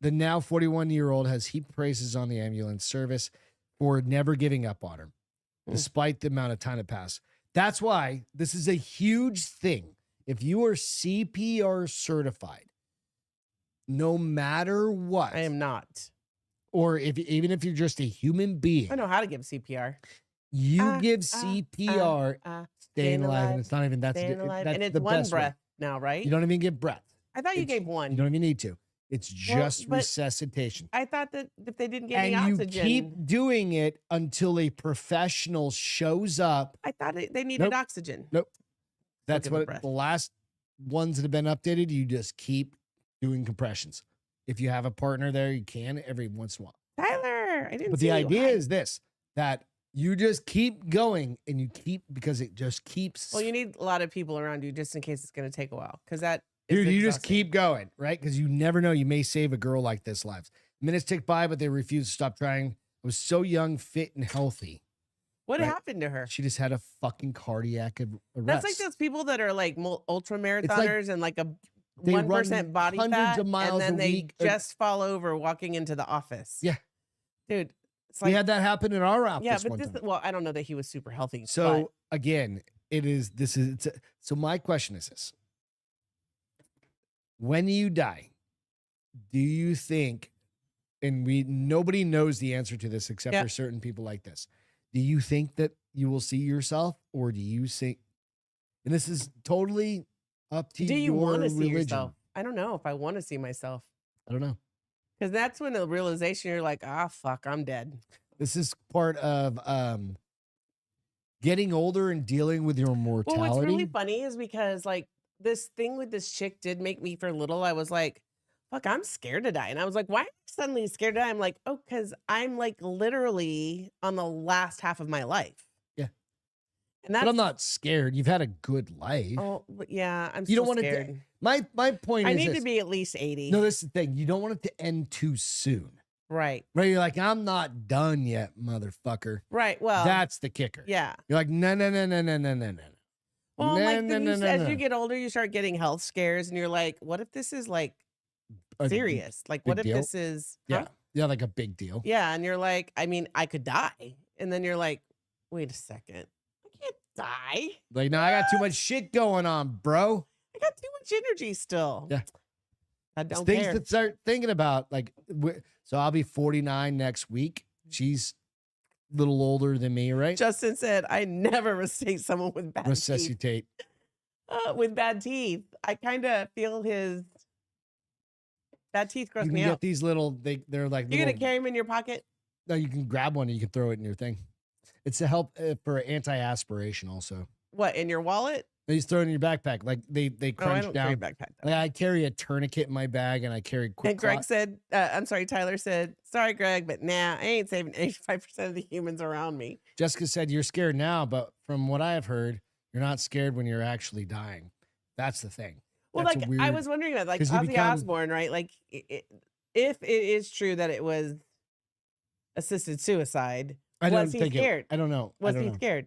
The now 41-year-old has heaped praises on the ambulance service for never giving up on her, despite the amount of time that passed. That's why this is a huge thing. If you are CPR certified, no matter what. I am not. Or even if you're just a human being. I know how to give CPR. You give CPR, staying alive, and it's not even that's and it's one breath now, right? You don't even give breath. I thought you gave one. You don't even need to. It's just resuscitation. I thought that if they didn't get any oxygen, you keep doing it until a professional shows up. I thought they needed oxygen. Nope. That's what the last ones that have been updated. You just keep doing compressions. If you have a partner there, you can every once in a while. Tyler, I didn't. But the idea is this: that you just keep going and you keep because it just keeps. Well, you need a lot of people around you just in case it's going to take a while. Because that, dude, you just keep going, right? Because you never know. You may save a girl like this lives. Minutes tick by, but they refuse to stop trying. I was so young, fit, and healthy. What happened to her? She just had a fucking cardiac arrest. That's like those people that are like ultra marathoners and like a 1% body fat, of miles and then they just fall over walking into the office. Yeah, dude, it's like, we had that happen in our office. Yeah, but well, I don't know that he was super healthy. So again, so my question is this: when you die, do you think? And nobody knows the answer to this except for certain people like this. Do you think that you will see yourself, or do you think? And this is totally up to do you want to see yourself? I don't know if I want to see myself. I don't know. Because that's when the realization you're like, fuck, I'm dead. This is part of getting older and dealing with your mortality. Well, what's really funny is because like this thing with this chick did make me for little. I was like, fuck, I'm scared to die. And I was like, why am I suddenly scared to die? I'm like, oh, because I'm like literally on the last half of my life. Yeah. And that's, but I'm not scared. You've had a good life. Oh, yeah. I'm you still don't want scared. My point is I need to be at least 80. No, this is the thing. You don't want it to end too soon. Right. Right? You're like, I'm not done yet, motherfucker. Right. Well, That's the kicker. yeah. You're like, no. Well, No, like no, then no, no, as no. you get older, you start getting health scares, and you're like, what if this is like A serious? Like, big what if deal? this is? Yeah. Yeah, like a big deal. Yeah, and you're like, I mean, I could die, and then you're like, wait a second, I can't die. Like, no, I got too much shit going on, bro. I got too much energy still. Yeah. I It's don't things care. to start thinking about. Like, so I'll be 49 next week. She's a little older than me, right? Justin said, I never resuscitate someone with bad teeth. Resuscitate. With bad teeth. I kind of feel his bad teeth gross You can me get out. these little, they're like You're little, going to carry them in your pocket? no, you can grab one and you can throw it in your thing. It's to help for anti-aspiration also. What, in your wallet? They just throw it in your backpack. Like they Oh, I crunch don't carry a down. backpack. Though. Like I carry a tourniquet in my bag and I carry quick. And Greg said, I'm sorry, Tyler said, sorry, Greg, but nah, I ain't saving 85% of the humans around me. Jessica said, you're scared now, but from what I have heard, you're not scared when you're actually dying. That's the thing. Well, That's like, a weird, I was wondering about, like, 'cause you Ozzy become- Osbourne, right? Like, if it is true that it was assisted suicide, I don't was he think scared? I don't know. Was I don't he know. scared?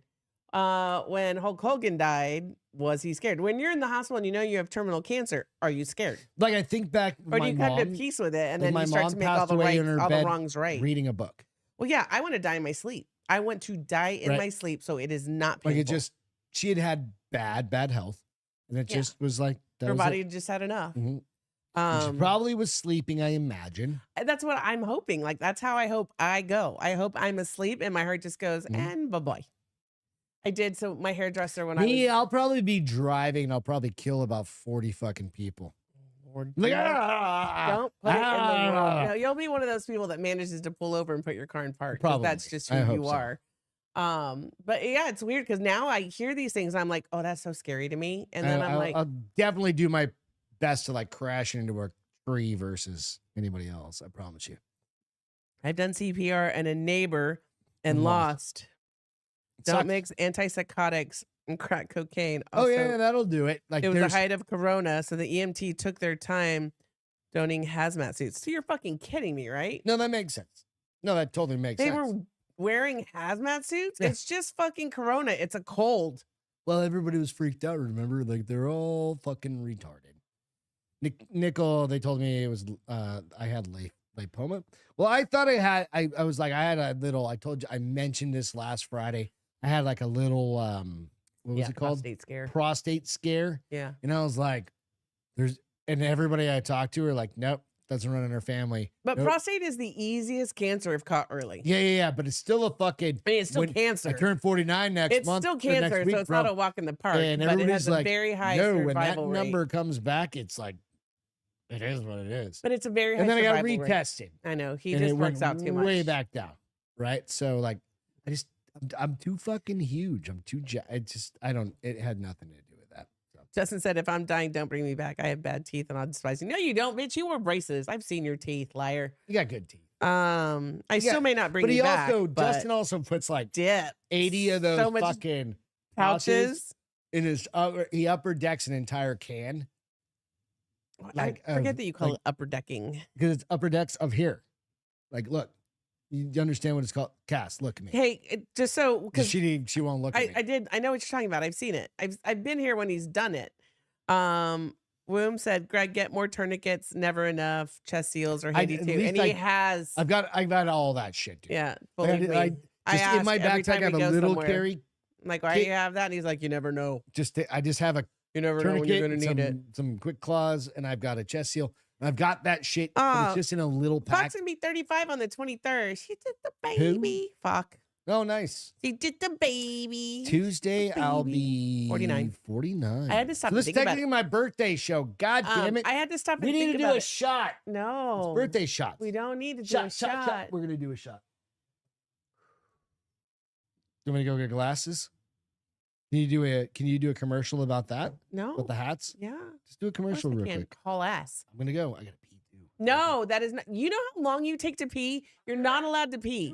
When Hulk Hogan died, was he scared? When you're in the hospital and you know you have terminal cancer, are you scared? Like I think back Or do my you come to mom peace with it and like, then my you start mom to make all passed the away rights, in her all the bed wrongs right? reading a book. Well, yeah, I want to die in my sleep. I want to die in Right. my sleep so it is not painful. Like it just, she had bad health. And it Yeah. just was like, that her was it. body just had enough. Mhm. And she probably was sleeping, I imagine. That's what I'm hoping. Like, that's how I hope I go. I hope I'm asleep and my heart just goes, Mhm. and bye-bye. I did. So my hairdresser, when Me, I was... I'll probably be driving and I'll probably kill about 40 fucking people. Lord, Like, don't put it in the ah. world. No, you'll be one of those people that manages to pull over and put your car in park. 'Cause Probably. that's just I who hope you so. are. But yeah, it's weird because now I hear these things and I'm like, oh, that's so scary to me. And then I'm like, I'll definitely do my best to like crash into a tree versus anybody else. I promise you. I've done CPR and a neighbor and lost. Don't Sucks. mix antipsychotics and crack cocaine. Oh Also, yeah, that'll do it. Like it was the there's, height of Corona, so the EMT took their time donning hazmat suits. So you're fucking kidding me, right? no, that makes sense. No, that totally makes They sense. were wearing hazmat suits. Yeah. It's just fucking Corona. It's a cold. Well, everybody was freaked out. Remember, like they're all fucking retarded. Nickel, they told me it was I had lipoma. Well, I thought I had. I was like I had a little. I told you I mentioned this last Friday. I had like a little what was it called? Prostate scare. Prostate scare. Yeah. And I was like, there's, and everybody I talked to are like, nope, doesn't run in our family. But Nope. prostate is the easiest cancer if caught early. Yeah. But it's still a fucking. I mean, it's still when cancer. I turn 49 next It's month. still or next cancer, week, so it's bro. not a walk in the park. And but it everybody's has a like, very high no, when that survival rate. number comes back, it's like, it is what it is. But it's a very high And then I got survival rate. retested. I know. He and just it works went out too much. way back down. Right. So like, I'm too fucking huge. I'm too, it had nothing to do with that. So. Justin said, if I'm dying, don't bring me back. I have bad teeth and I'll despise you. No, you don't, bitch. You wore braces. I've seen your teeth, liar. You got good teeth. I still may not bring But you he back. also, but Justin also puts like dip 80 of those so much fucking pouches. in his, he upper decks an entire can. Like, I forget of, that you call like- it upper decking. Because it's upper decks of here. Like, look, you understand what it's called? Cass, look at me. Hey, just so because She won't look at me. I did. I know what you're talking about. I've seen it. I've been here when he's done it. Womb said, Greg, get more tourniquets. Never enough. Chest seals or handy at too. least And he has. I've got all that shit, dude. Yeah. I, Believe me. I, just ask in my every backpack, time I have we a go little somewhere. carry. I'm like, why do you have that? And he's like, you never know. I just have a You never know when tourniquet, you're going to and need it. some quick claws, and I've got a chest seal. And I've got that shit, but Oh, it's just in a little pack. Fox gonna be 35 on the 23rd. She did the Who? baby. Fuck. Oh, nice. She did the baby. Tuesday, I'll be 49. 49. I had to stop So and this is think about technically my birthday show. God damn it. I had to stop and We need think to do about a it. shot. No. It's birthday shots. We don't need to do a shot. We're going to do a shot. You want me to go get glasses? Can you do a commercial about that? No. With the hats? Yeah. Just do a Of course commercial I real can. quick. Haul ass. I'm going to go. I got to pee too. No, that is not. You know how long you take to pee? You're not allowed to pee.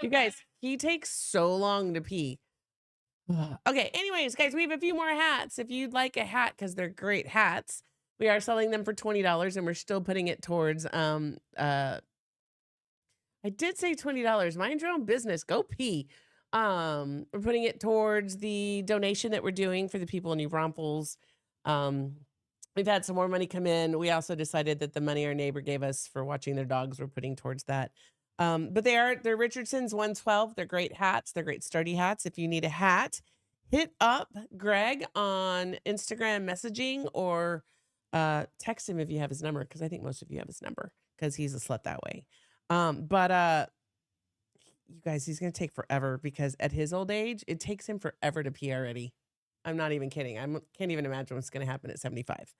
You guys, he takes so long to pee. Okay, anyways, guys, we have a few more hats. If you'd like a hat, because they're great hats, we are selling them for $20 and we're still putting it towards I did say $20. Mind your own business. Go pee. We're putting it towards the donation that we're doing for the people in New Braunfels. We've had some more money come in. We also decided that the money our neighbor gave us for watching their dogs, we're putting towards that. But they're Richardson's 112. They're great hats. They're great sturdy hats. If you need a hat, hit up Greg on Instagram messaging or text him if you have his number, because I think most of you have his number because he's a slut that way. But you guys, he's going to take forever because at his old age, it takes him forever to pee already. I'm not even kidding. I can't even imagine what's going to happen at 75.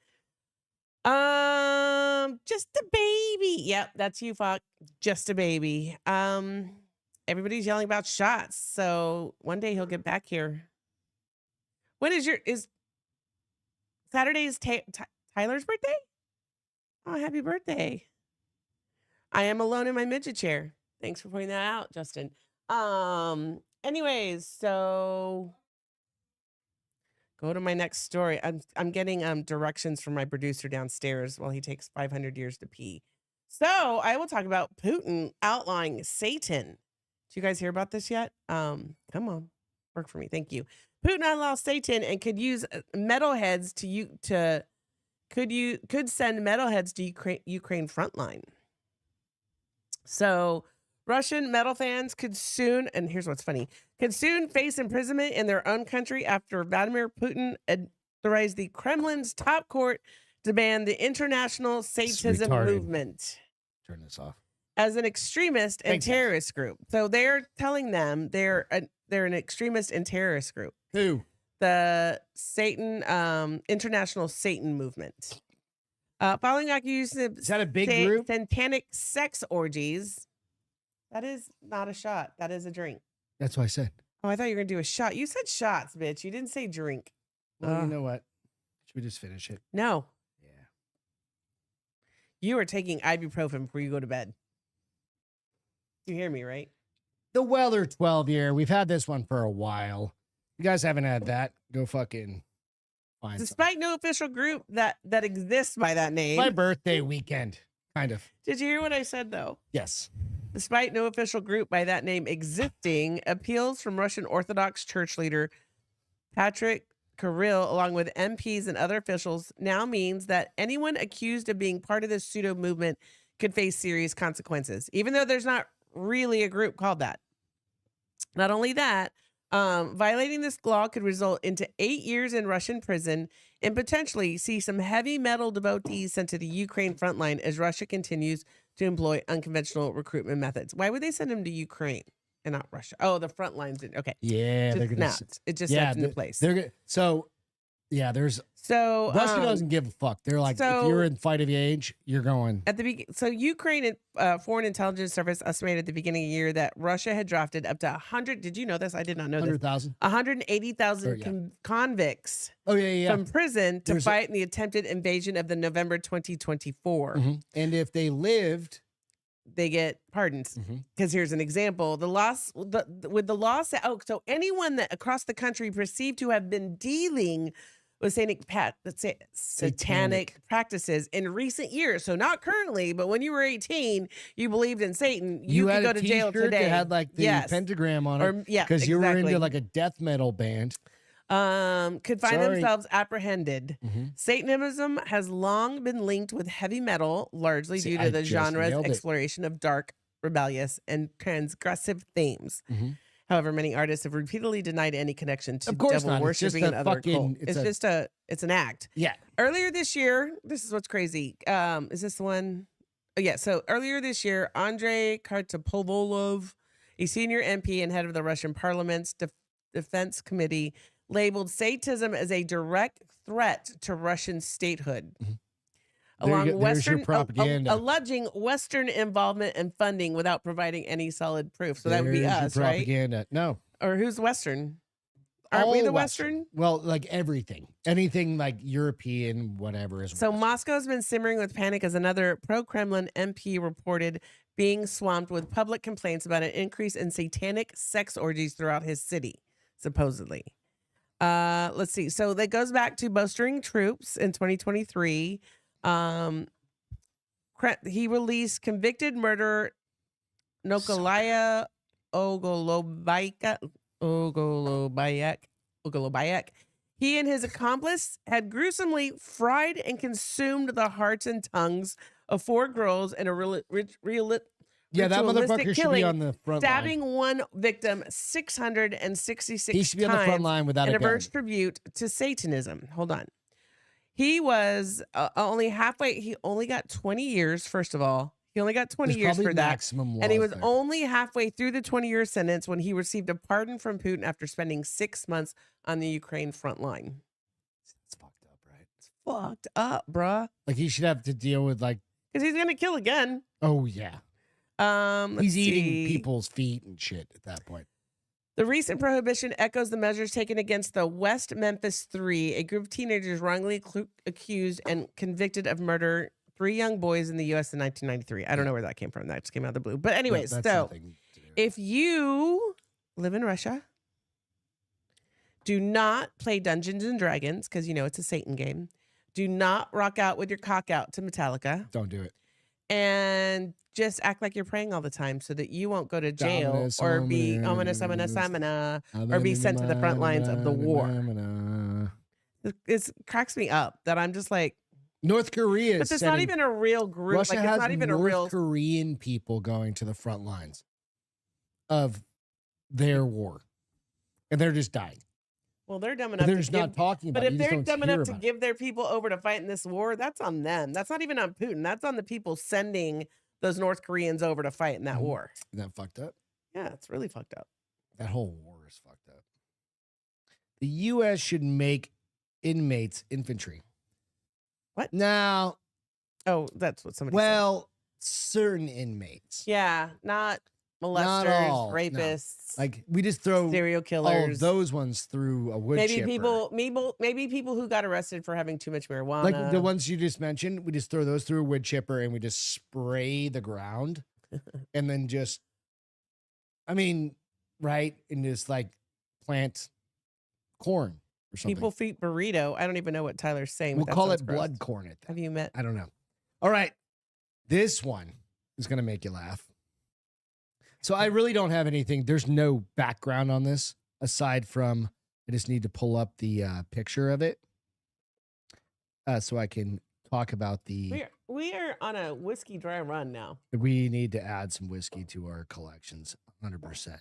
Just a baby. Yep, that's you, fuck. Just a baby. Everybody's yelling about shots. So one day he'll get back here. When is Saturday's Tyler's birthday? Oh, happy birthday. I am alone in my midget chair. Thanks for pointing that out, Justin. Anyways, so go to my next story. I'm getting directions from my producer downstairs while he takes 500 years to pee. So I will talk about Putin outlawing Satan. Did you guys hear about this yet? Come on, work for me. Thank you. Putin outlaws Satan and could use metalheads could send metalheads to Ukraine frontline. So Russian metal fans could soon, and here's what's funny, could soon face imprisonment in their own country after Vladimir Putin authorized the Kremlin's top court to ban the international Satanism movement. Turn this off. As an extremist and terrorist group. So they're telling them they're an extremist and terrorist group. Who? The International Satan Movement. Following accusations Is that a big group? Satanic sex orgies. That is not a shot. That is a drink. That's what I said. Oh, I thought you were going to do a shot. You said shots, bitch. You didn't say drink. Well, you know what? Should we just finish it? No. Yeah. You are taking ibuprofen before you go to bed. You hear me, right? The Weller 12 year. We've had this one for a while. You guys haven't had that. Go fucking find Despite no official group that exists by that name. My birthday weekend, kind of. Did you hear what I said, though? Yes. Despite no official group by that name existing, appeals from Russian Orthodox Church leader Patrick Kirill, along with MPs and other officials, now means that anyone accused of being part of this pseudo movement could face serious consequences, even though there's not really a group called that. Not only that, violating this law could result into 8 years in Russian prison and potentially see some heavy metal devotees sent to the Ukraine frontline as Russia continues to employ unconventional recruitment methods. Why would they send them to Ukraine and not Russia? Oh, the front lines. Okay. Yeah. It just stepped into place. So Russia doesn't give a fuck. They're like, if you're in fight of the age, you're going. So Ukraine Foreign Intelligence Service estimated at the beginning of the year that Russia had drafted up to 100. Did you know this? I did not know 100,000. 180,000 convicts. Oh yeah. From prison to fight in the attempted invasion of the November 2024. Mm-hmm. And if they lived, they get pardons. Because here's an example: so anyone that across the country perceived to have been dealing with satanic practices in recent years. So not currently, but when you were 18, you believed in Satan. You could go to jail today. That had like the pentagram on it. Because you were into like a death metal band. Could find themselves apprehended. Satanism has long been linked with heavy metal, largely due to the genre's exploration of dark, rebellious, and transgressive themes. However, many artists have repeatedly denied any connection to devil worshiping and other cult. It's an act. Yeah. Earlier this year, this is what's crazy. Is this the one? Oh, yeah. So earlier this year, Andrei Kartopovolov, a senior MP and head of the Russian Parliament's Defense Committee, labeled Satanism as a direct threat to Russian statehood. Along alleging Western involvement and funding without providing any solid proof. So that would be us, propaganda. Right? No. Or who's Western? Aren't we the Western? Well, like everything. Anything like European, whatever is. So Moscow's been simmering with panic as another pro-Kremlin MP reported being swamped with public complaints about an increase in satanic sex orgies throughout his city, supposedly. Let's see. So that goes back to bolstering troops in 2023. He released convicted murderer Nokolaya Ogolobayak. He and his accomplice had gruesomely fried and consumed the hearts and tongues of 4 girls in a Yeah, that ritualistic motherfucker should be killing, on the front line. stabbing one victim 666 He should be on the front times line without in a a gun. verse tribute to Satanism. Hold on. He was only halfway. He only got 20 years, first of all. He only got 20 There's years probably for that. maximum And he laws was there. only halfway through the 20-year sentence when he received a pardon from Putin after spending 6 months on the Ukraine front line. It's fucked up, right? It's fucked up, bruh. Like he should have to deal with like, Because he's going to kill again. oh yeah, Let's he's eating see. people's feet and shit at that point. The recent prohibition echoes the measures taken against the West Memphis Three, a group of teenagers wrongly accused and convicted of murder 3 young boys in the U.S. in 1993. I don't know where that came from. That just came out of the blue. But anyways, That's so nothing to do. if you live in Russia, do not play Dungeons and Dragons because you know it's a Satan game. Do not rock out with your cock out to Metallica. Don't do it. And just act like you're praying all the time so that you won't go to jail or be ominous, or be sent to the front lines of the war. It cracks me up that I'm just like, North Korea but is there's not sending- even a real group. Russia Like, has it's not even North a real. Korean people going to the front lines of their war, and they're just dying. Well, they're dumb But enough they're to just give. not talking about But it. if You just they're don't dumb hear enough to about it. give their people over to fight in this war, that's on them. That's not even on Putin. That's on the people sending those North Koreans over to fight in that Mhm. war. Isn't that fucked up? Yeah, it's really fucked up. That whole war is fucked up. The U.S. should make inmates infantry. What? Now, Oh, that's what somebody said. well, certain inmates. Yeah, not molesters, Not all, no. rapists, Like, we just throw serial all killers. of those ones through a wood maybe chipper. maybe people who got arrested for having too much marijuana. Like the ones you just mentioned, we just throw those through a wood chipper and we just spray the ground and then just, I mean, right? And just like plant corn or something. People feet burrito. I don't even know what Tyler's saying. We'll but that call sounds it gross. blood corn at that. Have you met? I don't know. All right. This one is going to make you laugh. So I really don't have anything. There's no background on this aside from I just need to pull up the picture of it so I can talk about the. We are on a whiskey dry run now. We need to add some whiskey to our collections, 100%.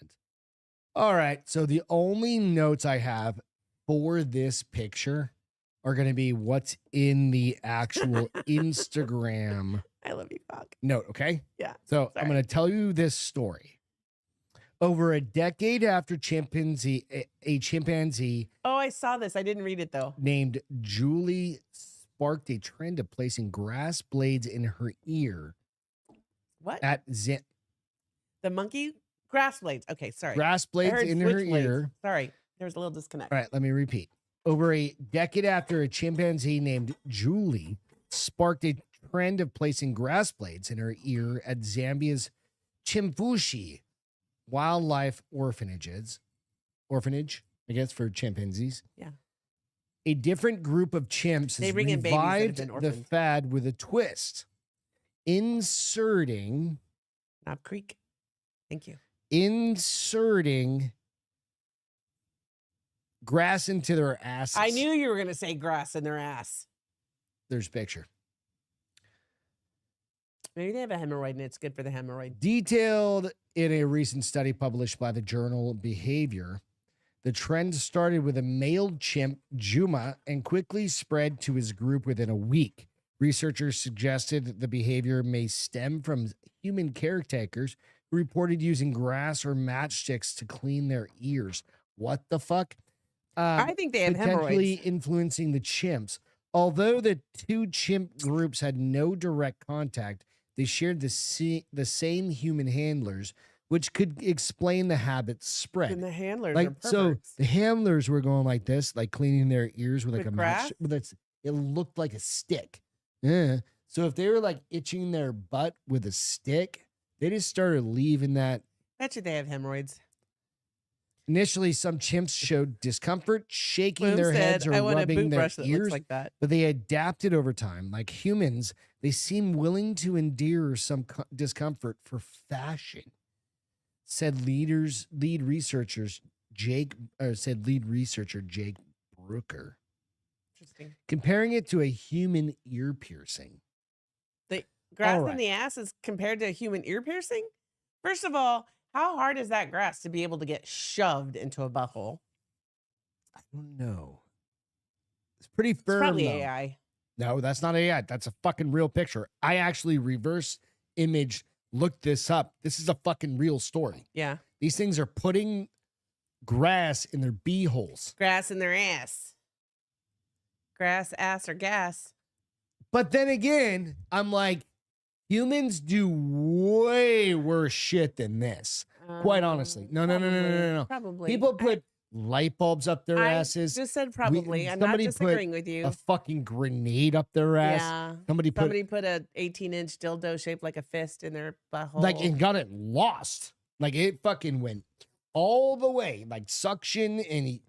All right. So the only notes I have for this picture are going to be what's in the actual Instagram I love you, fuck. note. Okay. Yeah. So I'm Sorry. going to tell you this story. Over a decade after a chimpanzee Oh, I saw this. I didn't read it though. named Julie sparked a trend of placing grass blades in her ear What? at The monkey grass blades. Okay, sorry. grass I blades heard in her switchblades. ear. Sorry, there was a little disconnect. All right, let me repeat. Over a decade after a chimpanzee named Julie sparked a trend of placing grass blades in her ear at Zambia's Chimfushi wildlife orphanage, I guess, for chimpanzees. Yeah. A different group of chimps They has bring in babies that have revived been the orphaned. fad with a twist, inserting Knob Creek. Thank you. grass into their asses. I knew you were going to say grass in their ass. There's a picture. Maybe they have a hemorrhoid and it's good for the hemorrhoid. Detailed in a recent study published by the journal Behavior, the trend started with a male chimp, Juma, and quickly spread to his group within a week. Researchers suggested the behavior may stem from human caretakers who reported using grass or matchsticks to clean their ears. What the fuck? I think they have Potentially hemorrhoids. influencing the chimps. Although the two chimp groups had no direct contact, they shared the same human handlers, which could explain the habit's spread. And the handlers Like, are so perverts. the handlers were going like this, like cleaning their ears with like With a grass? match. But it looked like a stick. Yeah. So if they were like itching their butt with a stick, they just started leaving that. Bet you they have hemorrhoids. Initially, some chimps showed discomfort, shaking Bloom their said, heads or I want a rubbing boot their brush that ears, looks like that. but they adapted over time. Like humans, they seem willing to endure some discomfort for fashion. said lead researcher Jake Brooker, Interesting. comparing it to a human ear piercing. The grass All right. in the ass is compared to a human ear piercing? First of all, how hard is that grass to be able to get shoved into a butthole? I don't know. It's pretty It's firm. probably though. AI. No, that's not AI. That's a fucking real picture. I actually reverse image looked this up. This is a fucking real story. Yeah. These things are putting grass in their beeholes. Grass in their ass. Grass, ass, or gas. But then again, I'm like, humans do way worse shit than this. Quite honestly. No. Probably. People put light bulbs up their asses. Just said probably. I'm not somebody disagreeing put with you. A fucking grenade up their ass. Yeah. Somebody put a 18-inch dildo shaped like a fist in their butthole. like and got it lost. Like it fucking went all the way, like suction and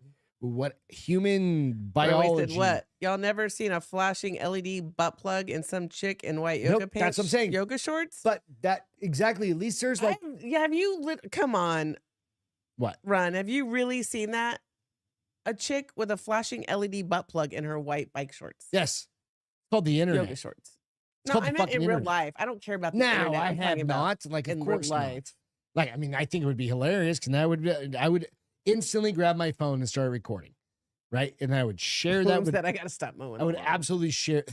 what human biology. Said, what? Y'all never seen a flashing LED butt plug in some chick in white yoga Nope, pants? that's what I'm saying. Yoga shorts? But that exactly. At least there's like have you come on, what? Run. Have you really seen that? A chick with a flashing LED butt plug in her white bike shorts. Yes. It's called the internet. Yoga shorts. It's No, called I the meant in fucking real internet. life. I don't care about the No, internet. I I'm have talking about not. Like, of in course real not. life. Like, I mean, I think it would be hilarious because I would instantly grab my phone and start recording, right? And I would share that Proves with. that I gotta stop mowing. I would the lawn. absolutely share.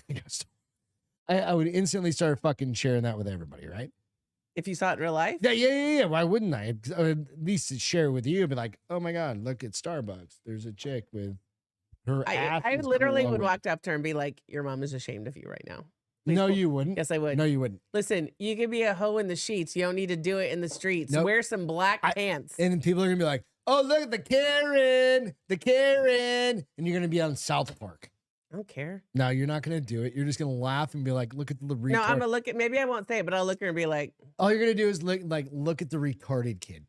I would instantly start fucking sharing that with everybody, right? If you saw it in real life. Yeah. Why wouldn't I? I would at least share it with you. Be like, oh my god, look at Starbucks. There's a chick with her ass. I is literally would glowing. walk up to her and be like, "Your mom is ashamed of you right now." No, you wouldn't. Yes, I would. No, you wouldn't. Listen, you can be a hoe in the sheets. You don't need to do it in the streets. Nope. Wear some black pants. And then people are gonna be like, "Oh, look at the Karen," and you're gonna be on South Park. I don't care. No, you're not gonna do it. You're just gonna laugh and be like, "Look at the retard." No, I'm gonna look at. Maybe I won't say it, but I'll look at her and be like, All you're gonna do is look at the retarded kid.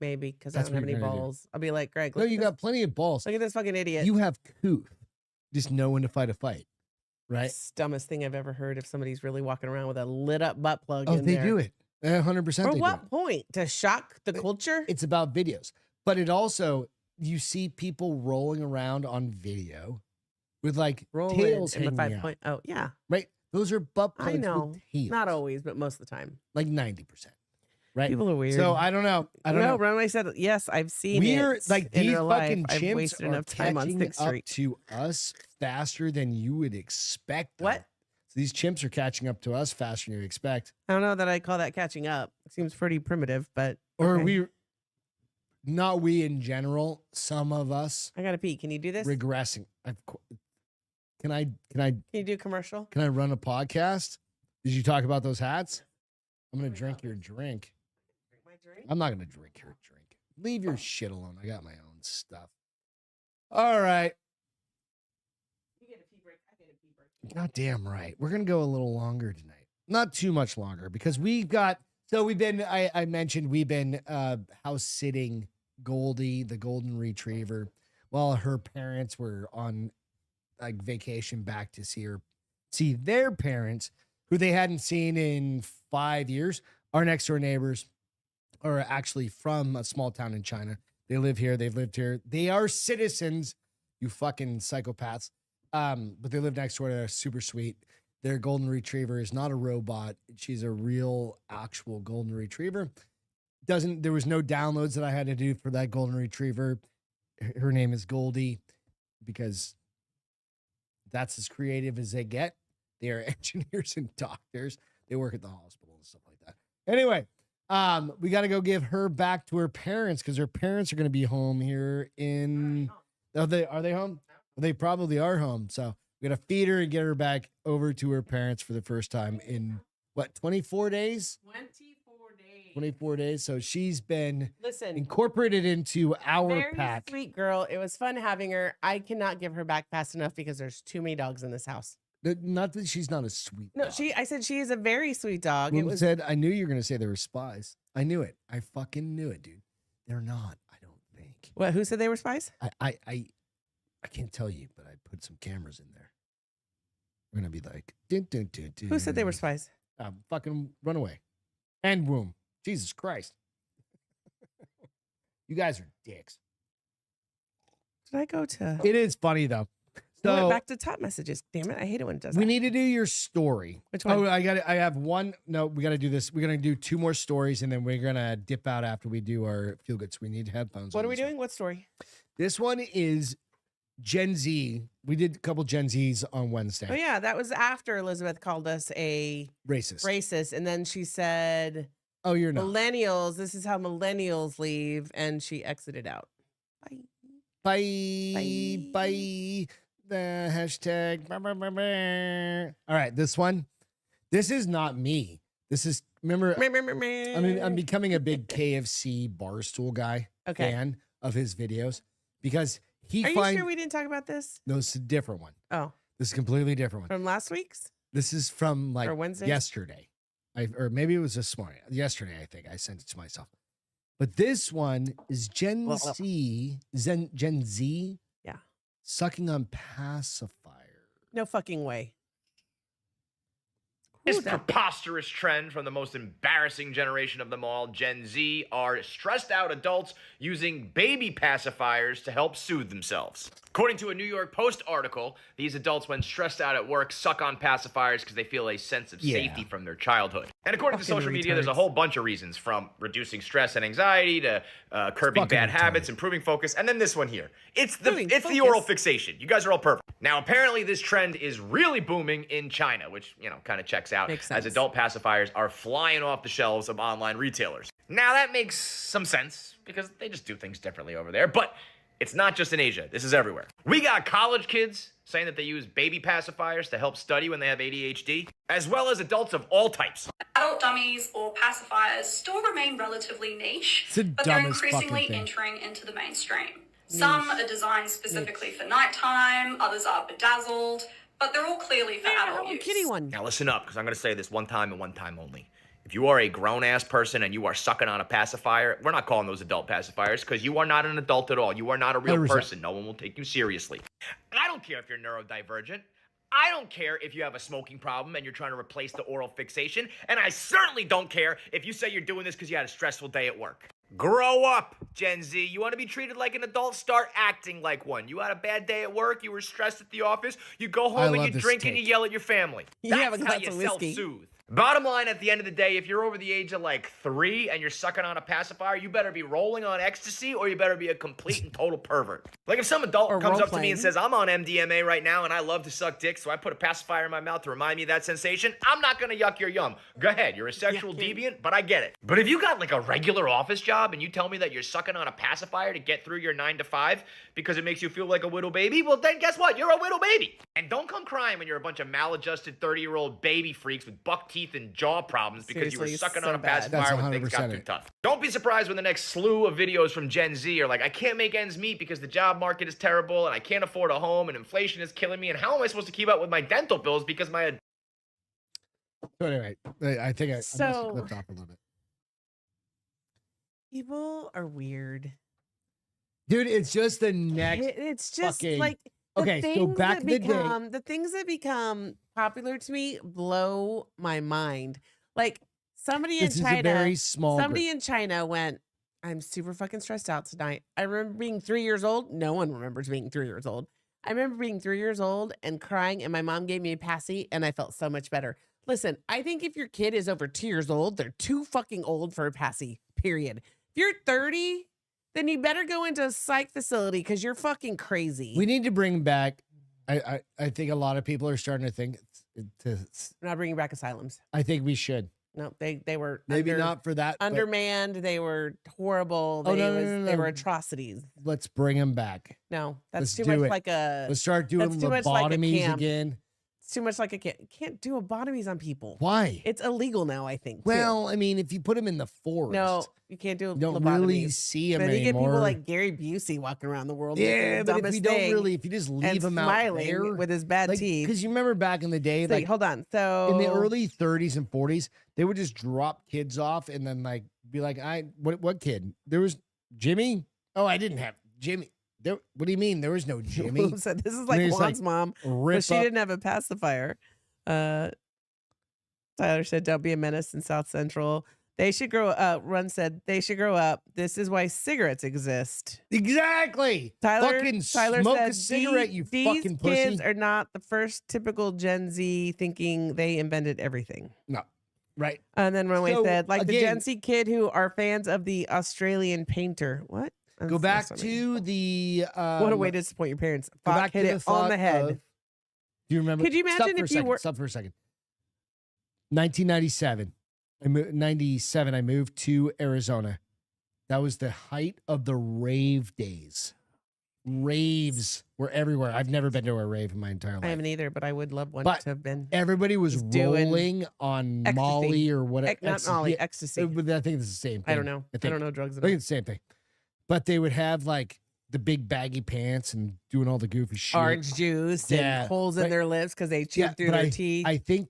maybe because I That's don't have what any you're gonna do. balls. I'll be like, Greg, No, look, you at got plenty of balls. look at this fucking idiot. You have couth. Just know when to fight a fight, right? It's the dumbest thing I've ever heard. If somebody's really walking around with a lit up butt plug. Oh, in they there. do it. 100%. For they do what it. point? To shock the culture? It's about videos, but it also you see people rolling around on video with like tails in the hanging 5 out, point. Oh yeah, right? Those are butt plugs I know. with tails. Not always, but most of the time. Like 90%, right? People are weird. So I don't know. I don't know. Runway said yes. I've seen We're it. like in these real fucking life. I've chimps wasted are enough time on catching Sixth up Street. to us faster than you would expect. though. What? So these chimps are catching up to us faster than you expect. I don't know that I call that catching up. It seems pretty primitive, but Or okay. not we in general. Some of us I gotta pee. Can you do this? regressing. Can I Can you do a commercial? Can I run a podcast? Did you talk about those hats? I'm gonna drink your drink. Drink my drink. I'm not gonna drink your drink. Leave your shit alone. I got my own stuff. All right. You get a pee break. I get a pee break. Goddamn right. We're gonna go a little longer tonight. Not too much longer because we've got. So we've been. I mentioned we've been house sitting Goldie, the golden retriever, while her parents were on like vacation back to see their parents, who they hadn't seen in 5 years. Our next door neighbors are actually from a small town in China. They live here. They've lived here. They are citizens. You fucking psychopaths. But they live next door. They're super sweet. Their golden retriever is not a robot. She's a real, actual golden retriever. There was no downloads that I had to do for that golden retriever. Her name is Goldie because that's as creative as they get. They are engineers and doctors. They work at the hospital and stuff like that. Anyway, we got to go give her back to her parents because her parents are going to be home here in. Are they home? They probably are home. So we got to feed her and get her back over to her parents for the first time in what, 24 days? 24 days. 24 days. So she's been Listen, incorporated into our very pack. sweet girl. It was fun having her. I cannot give her back fast enough because there's too many dogs in this house. Not that she's not a sweet No, dog. I said she is a very sweet dog. Well, said I knew you were going to say they were spies. I knew it. I fucking knew it, dude. They're not, I don't think. What? Who said they were spies? I can't tell you, but I put some cameras in there. We're going to be like, dun, dun, dun, dun. Who said they were spies? Fucking run away. And womb. Jesus Christ. You guys are dicks. Did I go to? It is funny though. I went So back to top messages. Damn it! I hate it when it does we that. need to do your story. Which one? Oh, I have one. No, we got to do this. We're gonna do 2 more stories, and then we're gonna dip out after we do our feel good. So we need headphones. What on are we this one. doing? What story? This one is Gen Z. We did a couple Gen Zs on Wednesday. Oh yeah, that was after Elizabeth called us a Racist. and then she said, Oh, you're not. "Millennials. This is how millennials leave," and she exited out. Bye. Bye. Bye. The hashtag. Bah, bah, bah, bah. All right, this one. This is not me. This is remember. I'm becoming a big KFC Barstool guy. Okay. Fan of his videos because he Are you finds sure we didn't talk about this? no, it's a different one. Oh, This is a completely different one. from last week's This is from like or Wednesday? yesterday. Or maybe it was this morning. Yesterday, I think I sent it to myself. But this one is Gen Z. Yeah. Sucking on pacifier. No fucking way. This Ooh, that- preposterous trend from the most embarrassing generation of them all, Gen Z, are stressed out adults using baby pacifiers to help soothe themselves. According to a New York Post article, these adults, when stressed out at work, suck on pacifiers because they feel a sense of safety from their childhood. And according to Fucking social media, there's a retards. whole bunch of reasons, from reducing stress and anxiety to curbing fucking bad retarded. habits, improving focus, and then this one here. It's the Improving oral focus. fixation. You guys are all perfect. Now, apparently this trend is really booming in China, which, kind of checks out, Makes as sense. adult pacifiers are flying off the shelves of online retailers. Now, that makes some sense because they just do things differently over there, but it's not just in Asia. This is everywhere. We got college kids saying that they use baby pacifiers to help study when they have ADHD, as well as adults of all types. Adult dummies or pacifiers still remain relatively niche, It's the but they're dumbest fucking increasingly thing. entering into the mainstream. Some are designed specifically for nighttime, others are bedazzled, but they're all clearly for adult Oh, use. kitty one. Now listen up, because I'm going to say this one time and one time only. If you are a grown-ass person and you are sucking on a pacifier, we're not calling those adult pacifiers because you are not an adult at all. You are not a real 100%. person. No one will take you seriously. I don't care if you're neurodivergent. I don't care if you have a smoking problem and you're trying to replace the oral fixation. And I certainly don't care if you say you're doing this because you had a stressful day at work. Grow up, Gen Z. You want to be treated like an adult? Start acting like one. You had a bad day at work. You were stressed at the office. You go I home and love you this drink and you take. yell at your family. You have a That's how glass you of whiskey. self-soothe. Bottom line, at the end of the day, if you're over the age of like 3 and you're sucking on a pacifier, you better be rolling on ecstasy or you better be a complete and total pervert. Like if some adult Or comes up to me role-playing. and says, I'm on MDMA right now and I love to suck dick, so I put a pacifier in my mouth to remind me of that sensation, I'm not gonna yuck your yum. Go ahead, you're a sexual Yucking. deviant, but I get it. But if you got like a regular office job and you tell me that you're sucking on a pacifier to get through your 9 to 5 because it makes you feel like a widow baby, well then guess what? You're a widow baby. And don't come crying when you're a bunch of maladjusted 30-year-old baby freaks with buck teeth and jaw problems because you were Seriously, sucking so on a bad. pacifier That's when things got 100% too it. tough. Don't be surprised when the next slew of videos from Gen Z are like, I can't make ends meet because the job market is terrible and I can't afford a home and inflation is killing me and how am I supposed to keep up with my dental bills because my So anyway, I think I must have So- clipped off a little bit. People are weird. Dude, it's just the next. It's just fucking- like the Okay, so things back that in the day- become the things that become popular to me blow my mind. Like somebody in This is a China, very small. somebody group. in China went, I'm super fucking stressed out tonight. I remember being 3 years old. No one remembers being 3 years old. I remember being 3 years old and crying, and my mom gave me a passy, and I felt so much better. Listen, I think if your kid is over 2 years old, they're too fucking old for a passy, period. If you're 30, then you better go into a psych facility because you're fucking crazy. We need to bring back. I think a lot of people are starting to think. We're not bringing back asylums. I think we should. No, they were Maybe not for that. but undermanned. They were horrible. Oh, They, no, no, no, they no. were atrocities. Let's bring them back. No, Let's that's too do much it. like a. Let's start doing that's too much like a lobotomies camp. again. It's too much like a can't do lobotomies on people. Why? It's illegal now, I think. too. Well, I mean, if you put them in the forest, no, you can't do you don't lobotomies. really see them Then you get anymore. people like Gary Busey walking around the world. doing yeah, the but if dumbest you don't thing really, if you just and leave them out smiling there, with his bad teeth. because you remember back in the day, So, like hold on. So in the early 30s and 40s, they would just drop kids off and then like be like, what kid? There was Jimmy. Oh, I didn't have Jimmy. There. What do you mean? There was no Jimmy. said this is And like it's Juan's mom, but Rip she up. didn't have a pacifier. Tyler said, "Don't be a menace in South Central." They should grow up. Run said they should grow up. This is why cigarettes exist. Exactly. Tyler fucking Tyler smoke said a cigarette, you these fucking kids pussy. are not the first typical Gen Z thinking they invented everything. No. Right. And then Runway So, said, like the again- Gen Z kid who are fans of the Australian painter. What? Go That's back so funny. to the What a way to disappoint your parents. go Fuck, back hit to it the on thought the head. of- do you remember? Could you Stop imagine for a if you second, were- Stop for a second. 1997. 97. I moved to Arizona. That was the height of the rave days. Raves were everywhere. I've never been to a rave in my entire life. I haven't either, but I would love one But to have been. Everybody was Just doing rolling on ecstasy. Molly or whatever. Not Molly, ecstasy. But I think it's the same thing. I don't know. I don't know drugs I at think all. it's the same thing. But they would have like the big baggy pants and doing all the goofy shit. Orange juice Yeah, and holes in right. their lips because they chewed through but their I, teeth. I think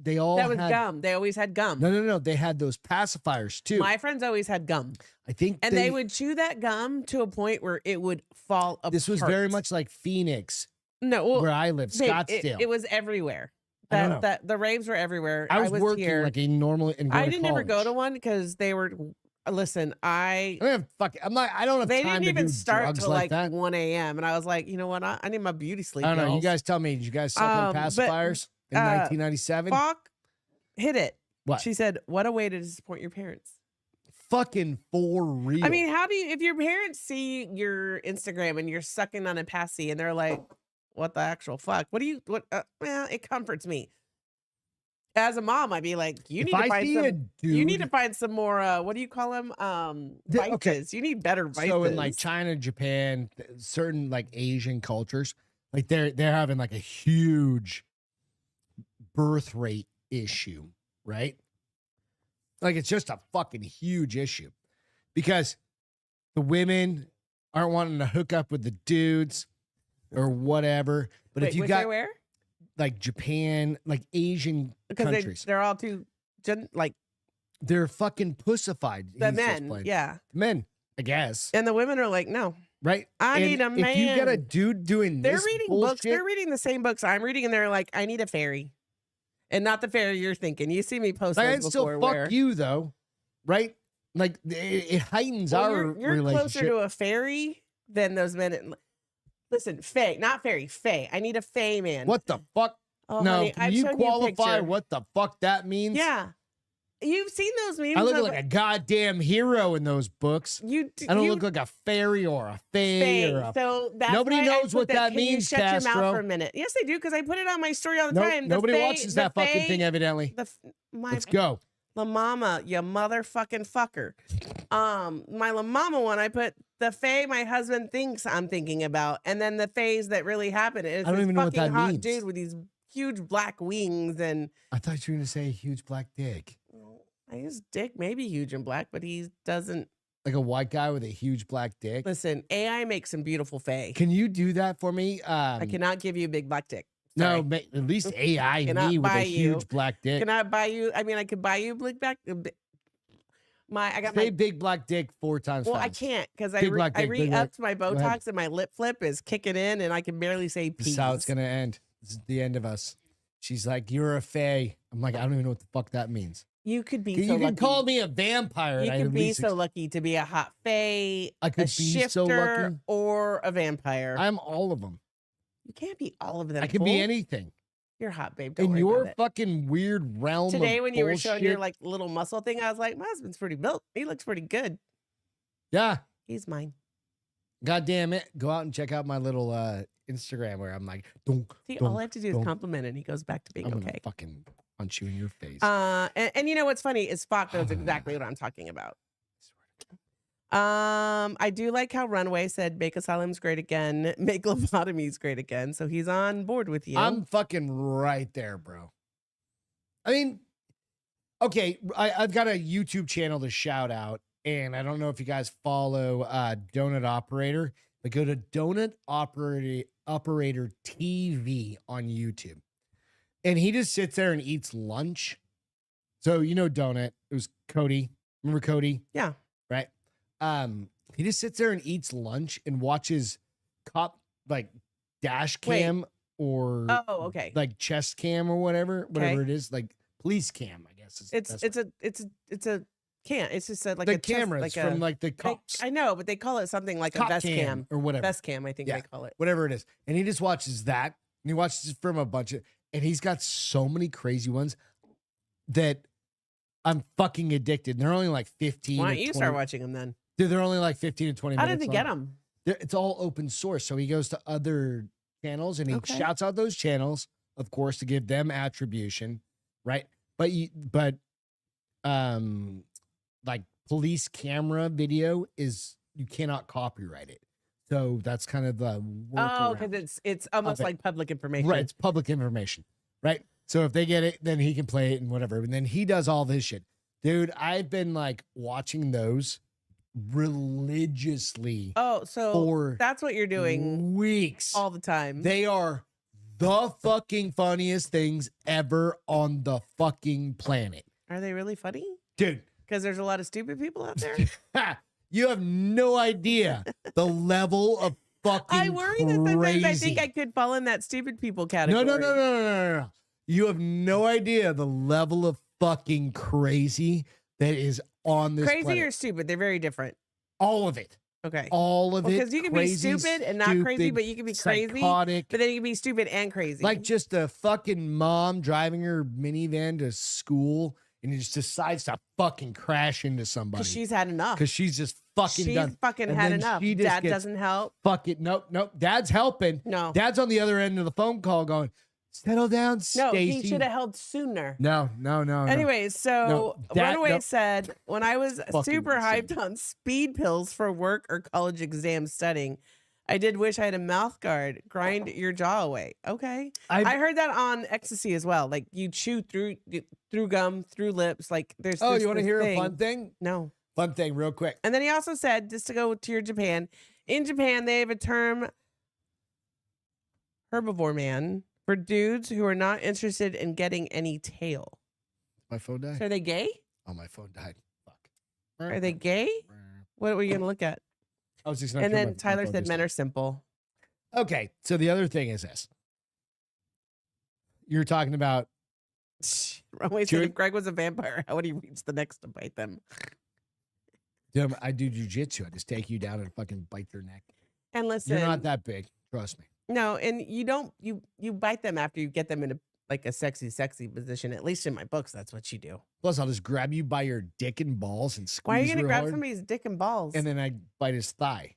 they all That was had, gum. They always had gum. No. They had those pacifiers too. My friends always had gum. I think And they would chew that gum to a point where it would fall apart. This was very much like Phoenix, no, well, where I live, babe, Scottsdale. it was everywhere. I don't know. That the raves were everywhere. I was working here. like a normal. And I going didn't ever go college. to one because they were. Listen, I don't have fucking. I don't have they time didn't to even do start drugs till like like that. 1 a.m. And I was like, you know what? I need my beauty sleep. I don't know. You girls. guys tell me. Did you guys suck on But, pacifiers in 1997? Fuck, hit it. What? She said, "What a way to disappoint your parents." Fucking for real. I mean, how do you, if your parents see your Instagram and you're sucking on a passy and they're like, what the actual fuck? Well, it comforts me. As a mom, I'd be like, you need to find some, you need to find some more, what do you call them? Vices. Okay. You need better vices. So in like China, Japan, certain like Asian cultures, like they're having like a huge birth rate issue, right? Like it's just a fucking huge issue because the women aren't wanting to hook up with the dudes or whatever. But Wait, if you which got they where? like Japan, like Asian Because countries, they're all too, like they're fucking pussified. the he's just men. playing. Yeah. Men, I guess. And the women are like, no, Right? I And need a If you get a man. dude doing They're this reading bullshit, books. They're reading the same books I'm reading, and they're like, I need a fairy. And not the fairy you're thinking. You see me post like, those I'd still before fuck where you though, right? Like it heightens well, our you're relationship. closer to a fairy than those men. Listen, fae, not fairy, fae. I need a fae man. What the fuck? Oh, no, honey, can I've you shown qualify a picture. what the fuck that means? Yeah, you've seen those memes. I look of, like a goddamn hero in those books. I don't look like a fairy or a fae or a. So that's Nobody why I knows put what that Can you means, shut your mouth Castro. for a minute. Yes, I do because I put it on my story all the Nope, time. The nobody fae- watches the that fucking fae- thing, evidently. My Let's go. La Mama, you motherfucking fucker. My La Mama one, I put the fae my husband thinks I'm thinking about, and then the faes that really happen. It's I don't this even know what fucking that hot means. dude with these huge black wings, and I thought you were gonna say a huge black dick, his dick may be huge and black, but he doesn't. like a white guy with a huge black dick. Listen, AI makes some beautiful fae. Can you do that for me? I cannot give you a big black dick. No, Sorry. at least AI Cannot me with buy a you. huge black dick. Can I buy you? I mean, I could buy you a big black. I got Say my. big black dick 4 times Well, fast. I can't because I Big black dick, big black- re-upped my Go ahead. Botox and my lip flip is kicking in, and I can barely say This peas. is how it's gonna end. This is the end of us. She's like, "You're a fae." I'm like, I don't even know what the fuck that means. You could be. You so can lucky. call me a vampire. You and I could at be least so lucky to be a hot fae, I could a be shifter, so lucky. or a vampire. I'm all of them. You can't be all of them. I could be fool. anything. You're hot, babe. Don't In worry your about it. fucking weird realm. Today, of when you were showing your bullshit- like little muscle thing, I was like, my husband's pretty built. He looks pretty good. yeah, He's mine. god damn it, go out and check out my little Instagram where I'm like, don't. See, all I have to do is compliment it, and he goes back to being I'm gonna okay. fucking punch you in your face. And you know what's funny is Spock knows exactly what I'm talking about. I do like how Runway said make asylums great again, make lobotomies great again. So he's on board with you. I'm fucking right there, bro. I mean, okay, I've got a YouTube channel to shout out, and I don't know if you guys follow Donut Operator, but go to Donut Operator TV on YouTube. And he just sits there and eats lunch. So you know Donut, it was Cody. Remember Cody? Yeah. Right? He just sits there and eats lunch and watches cop like dash Wait. cam or Oh, okay. like chest cam or whatever Okay. it is, like police cam, I guess. is the best way. It's a can't. It's just like the a chest- cameras like from a, like the they- cops. I know, but they call it something like Cop a vest cam or whatever. Vest cam, I think Yeah. they call it. Whatever it is. And he just watches that. And he watches it from a bunch of, and he's got so many crazy ones that I'm fucking addicted. They're only like 15. Why or don't you 20 start watching them then? Dude, they're only like 15 to 20 How minutes. did they get long. them? It's all open source. So he goes to other channels and he Okay. shouts out those channels, of course, to give them attribution, right? But like police camera video is, you cannot copyright it. So that's kind of the Oh, workaround. because it's almost it. like public information. Right, it's public information, right? So if they get it, then he can play it and whatever. And then he does all this shit. Dude, I've been like watching those religiously Oh, so for that's what you're doing weeks. all the time. They are the fucking funniest things ever on the fucking planet. Are they really funny? Dude, Because there's a lot of stupid people out there. you have no idea the level of fucking I worry that sometimes I crazy. think I could fall in that stupid people No, category. no. You have no idea the level of fucking crazy that is on this Crazy planet. or stupid? They're very different. All of it. Okay. All of it. Because you can be Crazy, stupid and not crazy, stupid, but you can be crazy, psychotic. but then you can be stupid and crazy. Like just a fucking mom driving her minivan to school and just decides to fucking crash into somebody. because she's had enough. Because she's just fucking She's done. fucking And had then enough. she just Dad gets doesn't help. Fuck it. Nope. Dad's helping. No. Dad's on the other end of the phone call going, settle down, No, Stacy. he should have helped sooner. No. Anyways, so Runaway no. said, when I was Fucking super insane. hyped on speed pills for work or college exam studying, I did wish I had a mouth guard. Grind your jaw away. Okay. I heard that on ecstasy as well. Like you chew through gum, through lips. Like there's Oh, there's you want to this hear thing. a fun thing? No. Fun thing, real quick. And then he also said, just to go to your Japan, in Japan, they have a term, herbivore man, for dudes who are not interested in getting any tail. My phone died. So are they gay? Oh, my phone died. Fuck. Are they gay? What were you going to look at? I was just gonna And turn then my Tyler phone said just men died. are simple. Okay, so the other thing is this. You're talking about Runway said Chewing- if Greg was a vampire, how would he reach the next to bite them? dude, I do jujitsu. I just take you down and fucking bite your neck. And listen, You're not that big. Trust me. no, and you don't you bite them after you get them in a sexy position. At least in my books, that's what you do. Plus, I'll just grab you by your dick and balls and squeeze Why are you gonna real grab hard, somebody's dick and balls? and then I bite his thigh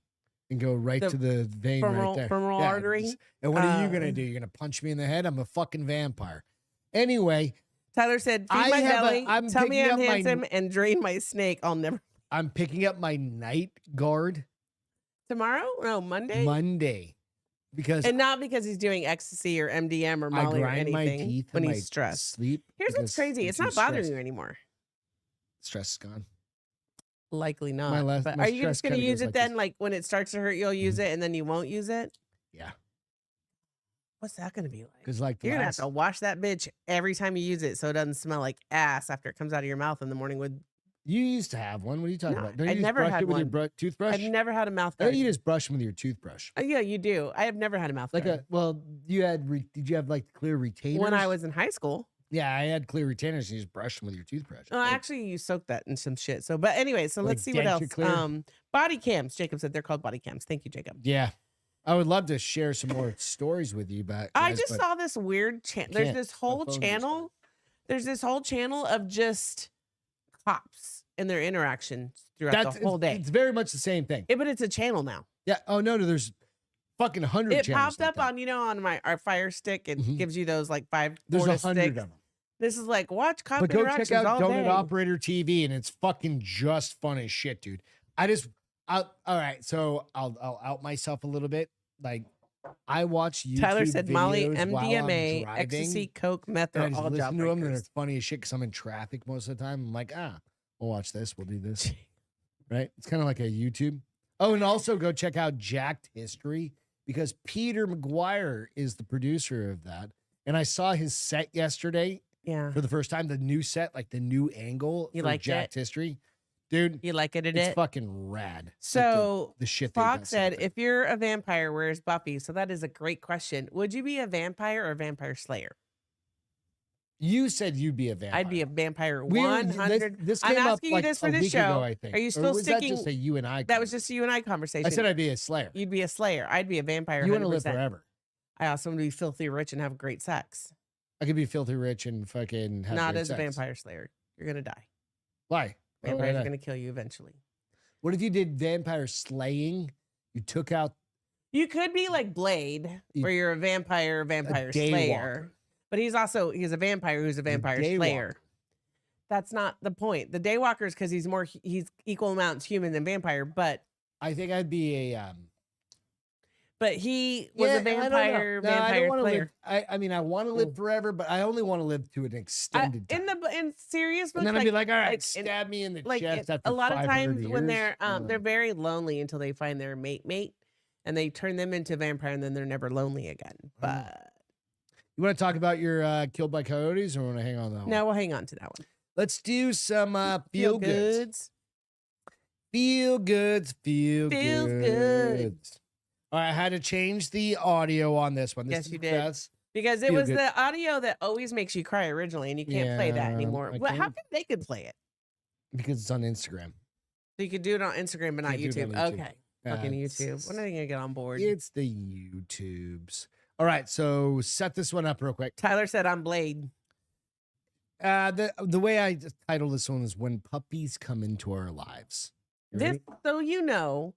and go right The to the vein right there. femoral artery. just- And what are you gonna Uh, do? You're gonna punch me in the head? I'm a fucking vampire. Anyway, Tyler said, "Feed I my have a- belly. I'm Tell me picking I'm up my- handsome, and drain my snake. I'll never." I'm picking up my night guard Tomorrow? No, Monday. Monday because And not because he's doing ecstasy or MDM or I Molly or grind my anything. teeth when and he's my stressed. sleep. Here's what's because crazy: I'm it's too not bothering stressed. you anymore. Stress is gone. Likely not. My but my are you just stress going to kinda use goes it like then? this. Like when it starts to hurt, you'll use it, and then you won't use it. Yeah, What's that going to be like? because like the You're gonna have last- to wash that bitch every time you use it, so it doesn't smell like ass after it comes out of your mouth in the morning. With You used to have one. What are you talking No, about? Don't you I've just never brush had it with your one. toothbrush? I've never had a mouth I guard. think you just brush them with your toothbrush. Yeah, you do. I have never had a mouth Like guard. a well, you had. Did you have like clear retainers? When I was in high school. Yeah, I had clear retainers. And you just brush them with your toothbrush. Oh, Like, actually, you soaked that in some shit. So, but anyway, so let's Like see what else. denture clear? Body cams. Jacob said they're called body cams. Thank you, Jacob. yeah, I would love to share some more stories with you, but I guys, just but saw this weird channel. There's can't. this My whole phone just channel. died. There's this whole channel of just cops and their interactions throughout that's the whole day. It's very much the same thing. Yeah, but it's a channel now. Yeah. Oh no, there's fucking 100. It channels popped like up that. on our Fire Stick. It Mhm. gives you those like five. There's 4 to 100 6. of them. This is like watch cop But go interactions check out all Donut day. Operator TV, and it's fucking just fun as shit, dude. All right, so I'll out myself a little bit. Like I watch YouTube Tyler said Molly, videos while I'm MDMA, driving, ecstasy, coke, meth, and I are just all listen to them, and jawbreakers. it's funny as shit because I'm in traffic most of the time. I'm like, we'll watch this, we'll do this, right? It's kind of like a YouTube. Oh, and also go check out Jacked History because Peter McGuire is the producer of that, and I saw his set yesterday Yeah. for the first time. The new set, like the new angle You for liked Jacked History, dude. You like it, It's fucking rad. Like, So the shit they've Fox done said, since then. if you're a vampire, where's Buffy? So that is a great question. Would you be a vampire or a vampire slayer? You said you'd be a vampire. I'd be a vampire. We were- 100. This I'm came up asking you like this for a this week show. ago, I think. Are you Or still was sticking? that just a you and I? That was just a you and I conversation. I said I'd be a slayer. You'd be a slayer. I'd be a vampire. You want to live 100%. forever. I also want to be filthy rich and have great sex. I could be filthy rich and fucking have Not great as sex. a vampire slayer. You're gonna die. Why? Why would I Vampires die? are gonna kill you eventually. What if you did vampire slaying? You took out You could be like Blade, You- where you're a vampire daywalker. slayer. But he's a vampire who's a vampire slayer. daywalker. That's not the point. The Daywalker is because he's equal amounts human than vampire, but I think I'd be a he was yeah, a vampire I don't vampire wanna slayer. live. I mean, I want to live forever, but I only want to live to an extended time. In serious books, and then I'd be like, all right, like, stab me in the like chest it- after a lot of 500 times when years. they're very lonely until they find their mate, and they turn them into a vampire, and then they're never lonely again. But You want to talk about your killed by coyotes, or want to hang on to that one? no, we'll hang on to that one. Let's do some feel goods. Feel goods. Feel Feels good. goods. All right, I had to change the audio on this one. This Yes, is you the did. best. Because it Feel was good. the audio that always makes you cry originally, and you can't play that Yeah, anymore. I Well, how can't. come they could play it? Because it's on Instagram. So you could do it on Instagram, but not Can't do it YouTube. on YouTube. Okay, fucking It's- YouTube. When are they gonna get on board? It's the YouTubes. All right, so set this one up real quick. Tyler said I'm Blade. The way I titled this one is "When Puppies Come Into Our Lives." You This, ready? so you know,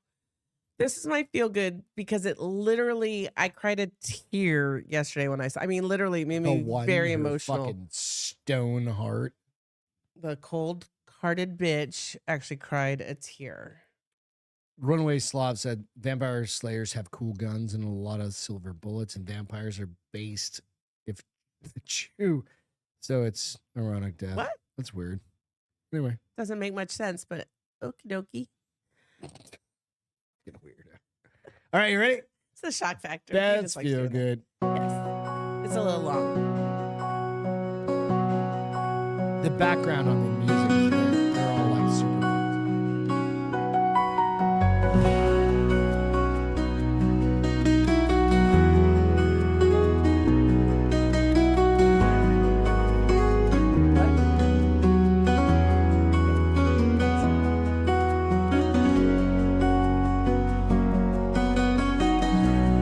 this is my feel good because it literally, I cried a tear yesterday when I saw. I mean, literally made The me one very who emotional. Fucking stone heart. The cold-hearted bitch actually cried a tear. Runaway Slav said vampire slayers have cool guns and a lot of silver bullets, and vampires are based if the chew. So it's ironic death. What? That's weird. Anyway, Doesn't make much sense, but okie dokie. get weird. All right, you ready? It's the shock factor. He That's just likes feel doing that. good. Yes. It's a little long. The background on the music, they're all like super pumped.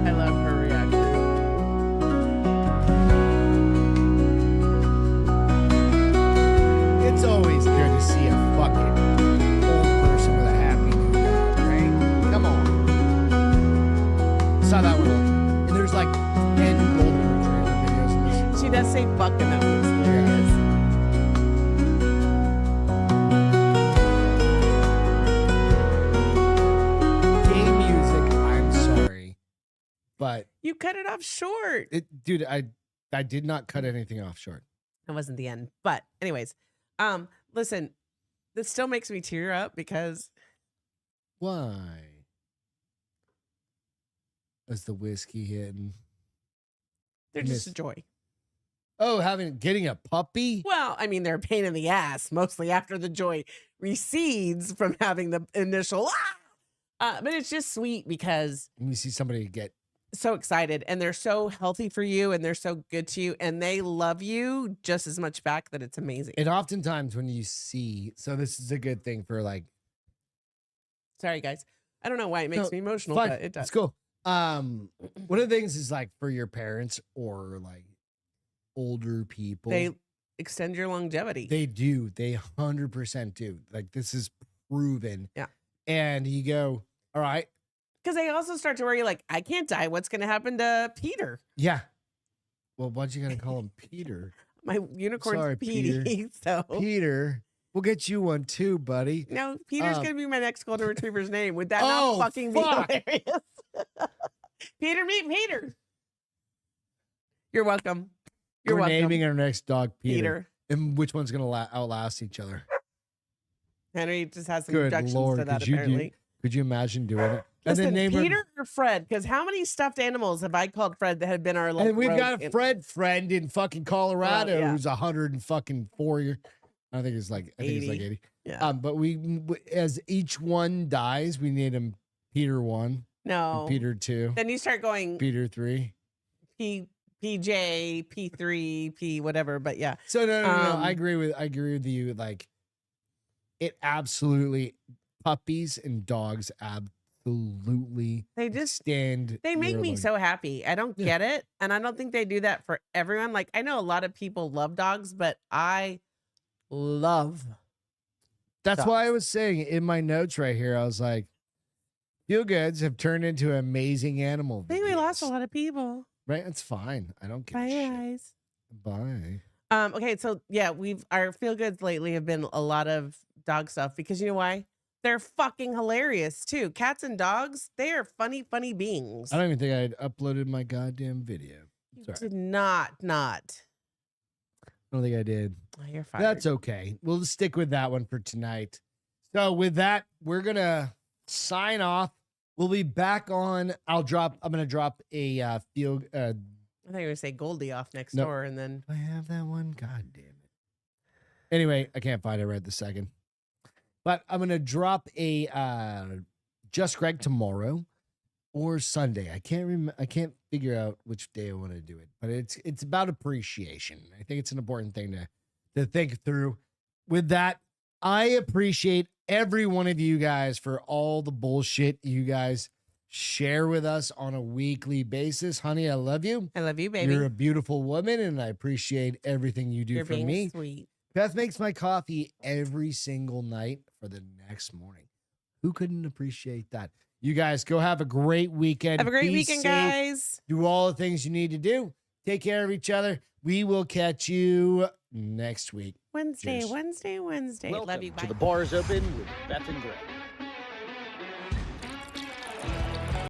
I love her reaction. It's always good to see a fucking old person with a happy new dog, right? Come on. Saw that one. And there's like 10 golden retriever videos in this. She does say fuck in that one. It's hilarious. Game music, I'm sorry. But You cut it off short. dude, I did not cut anything off short. That wasn't the end. But anyways, listen, this still makes me tear up because Why? As the whiskey hitting. they're just a joy. Oh, getting a puppy? Well, I mean, they're a pain in the ass, mostly after the joy recedes from having the initial but it's just sweet because When you see somebody get so excited and they're so healthy for you and they're so good to you and they love you just as much back that it's amazing. and oftentimes when you see, so this is a good thing for like Sorry, guys. I don't know why it makes No, me emotional, fine, but it does. it's cool. One of the things is like for your parents or like older people, They extend your longevity. they do, they 100% do. Like this is proven. Yeah. And you go, all right, Because they also start to worry, like, I can't die. What's going to happen to Peter? yeah. Well, why'd you gotta call him Peter? My unicorn's Sorry, Petey. So Peter, we'll get you one too, buddy. no, Peter's Um, going to be my next golden retriever's name. Would that Oh, not fucking fuck. be hilarious? Peter, meet Peter. You're welcome. You're We're welcome. naming our next dog Peter. Peter. And which one's gonna outlast each other? Henry just has some Good objections Lord, to that, could you do- apparently. Could you imagine doing it? And Listen, name Peter or Fred? Because how many stuffed animals have I called Fred that have been our like? And we've rogue got a an- Fred friend in fucking Colorado yeah. who's 104 years. I think it's like 80. Yeah. But as each one dies, we name him Peter 1, No. Peter 2, Then you start going. Peter 3. He PJ, P3, P whatever. But yeah. So no. I agree with you. Like, it absolutely, puppies and dogs absolutely They just stand. they make your me leg. so happy. I don't Yeah. get it. And I don't think they do that for everyone. Like, I know a lot of people love dogs, but I love That's why I dogs. was saying in my notes right here, I was like, feel goods have turned into amazing animal I think we lost a videos. lot of people. Right? It's fine. I don't give a Bye, shit. guys. Bye. Okay, so yeah, our feel goods lately have been a lot of dog stuff because you know why? They're fucking hilarious too. Cats and dogs, they are funny beings. I don't even think I had uploaded my goddamn video. You Sorry. did not. I don't think I did. Oh, you're fired. That's okay. We'll just stick with that one for tonight. So with that, we're gonna sign off. We'll be back on. I'm gonna drop a field. I thought you were gonna say Goldie off next No. door, and then Do I have that one? God damn it. Anyway, I can't find it right this second. But I'm gonna drop a Just Greg tomorrow or Sunday. I can't figure out which day I want to do it. But it's about appreciation. I think it's an important thing to think through. With that, I appreciate every one of you guys for all the bullshit you guys share with us on a weekly basis. Honey, I love you. I love you, baby. You're a beautiful woman, and I appreciate everything you do You're for being me. sweet. Beth makes my coffee every single night for the next morning. Who couldn't appreciate that? You guys go have a great weekend. Have a great Be weekend, safe. guys. Do all the things you need to do. Take care of each other. We will catch you next week. Wednesday. Cheers. Love you. Welcome Bye. to the Bars Open with Beth and Greg.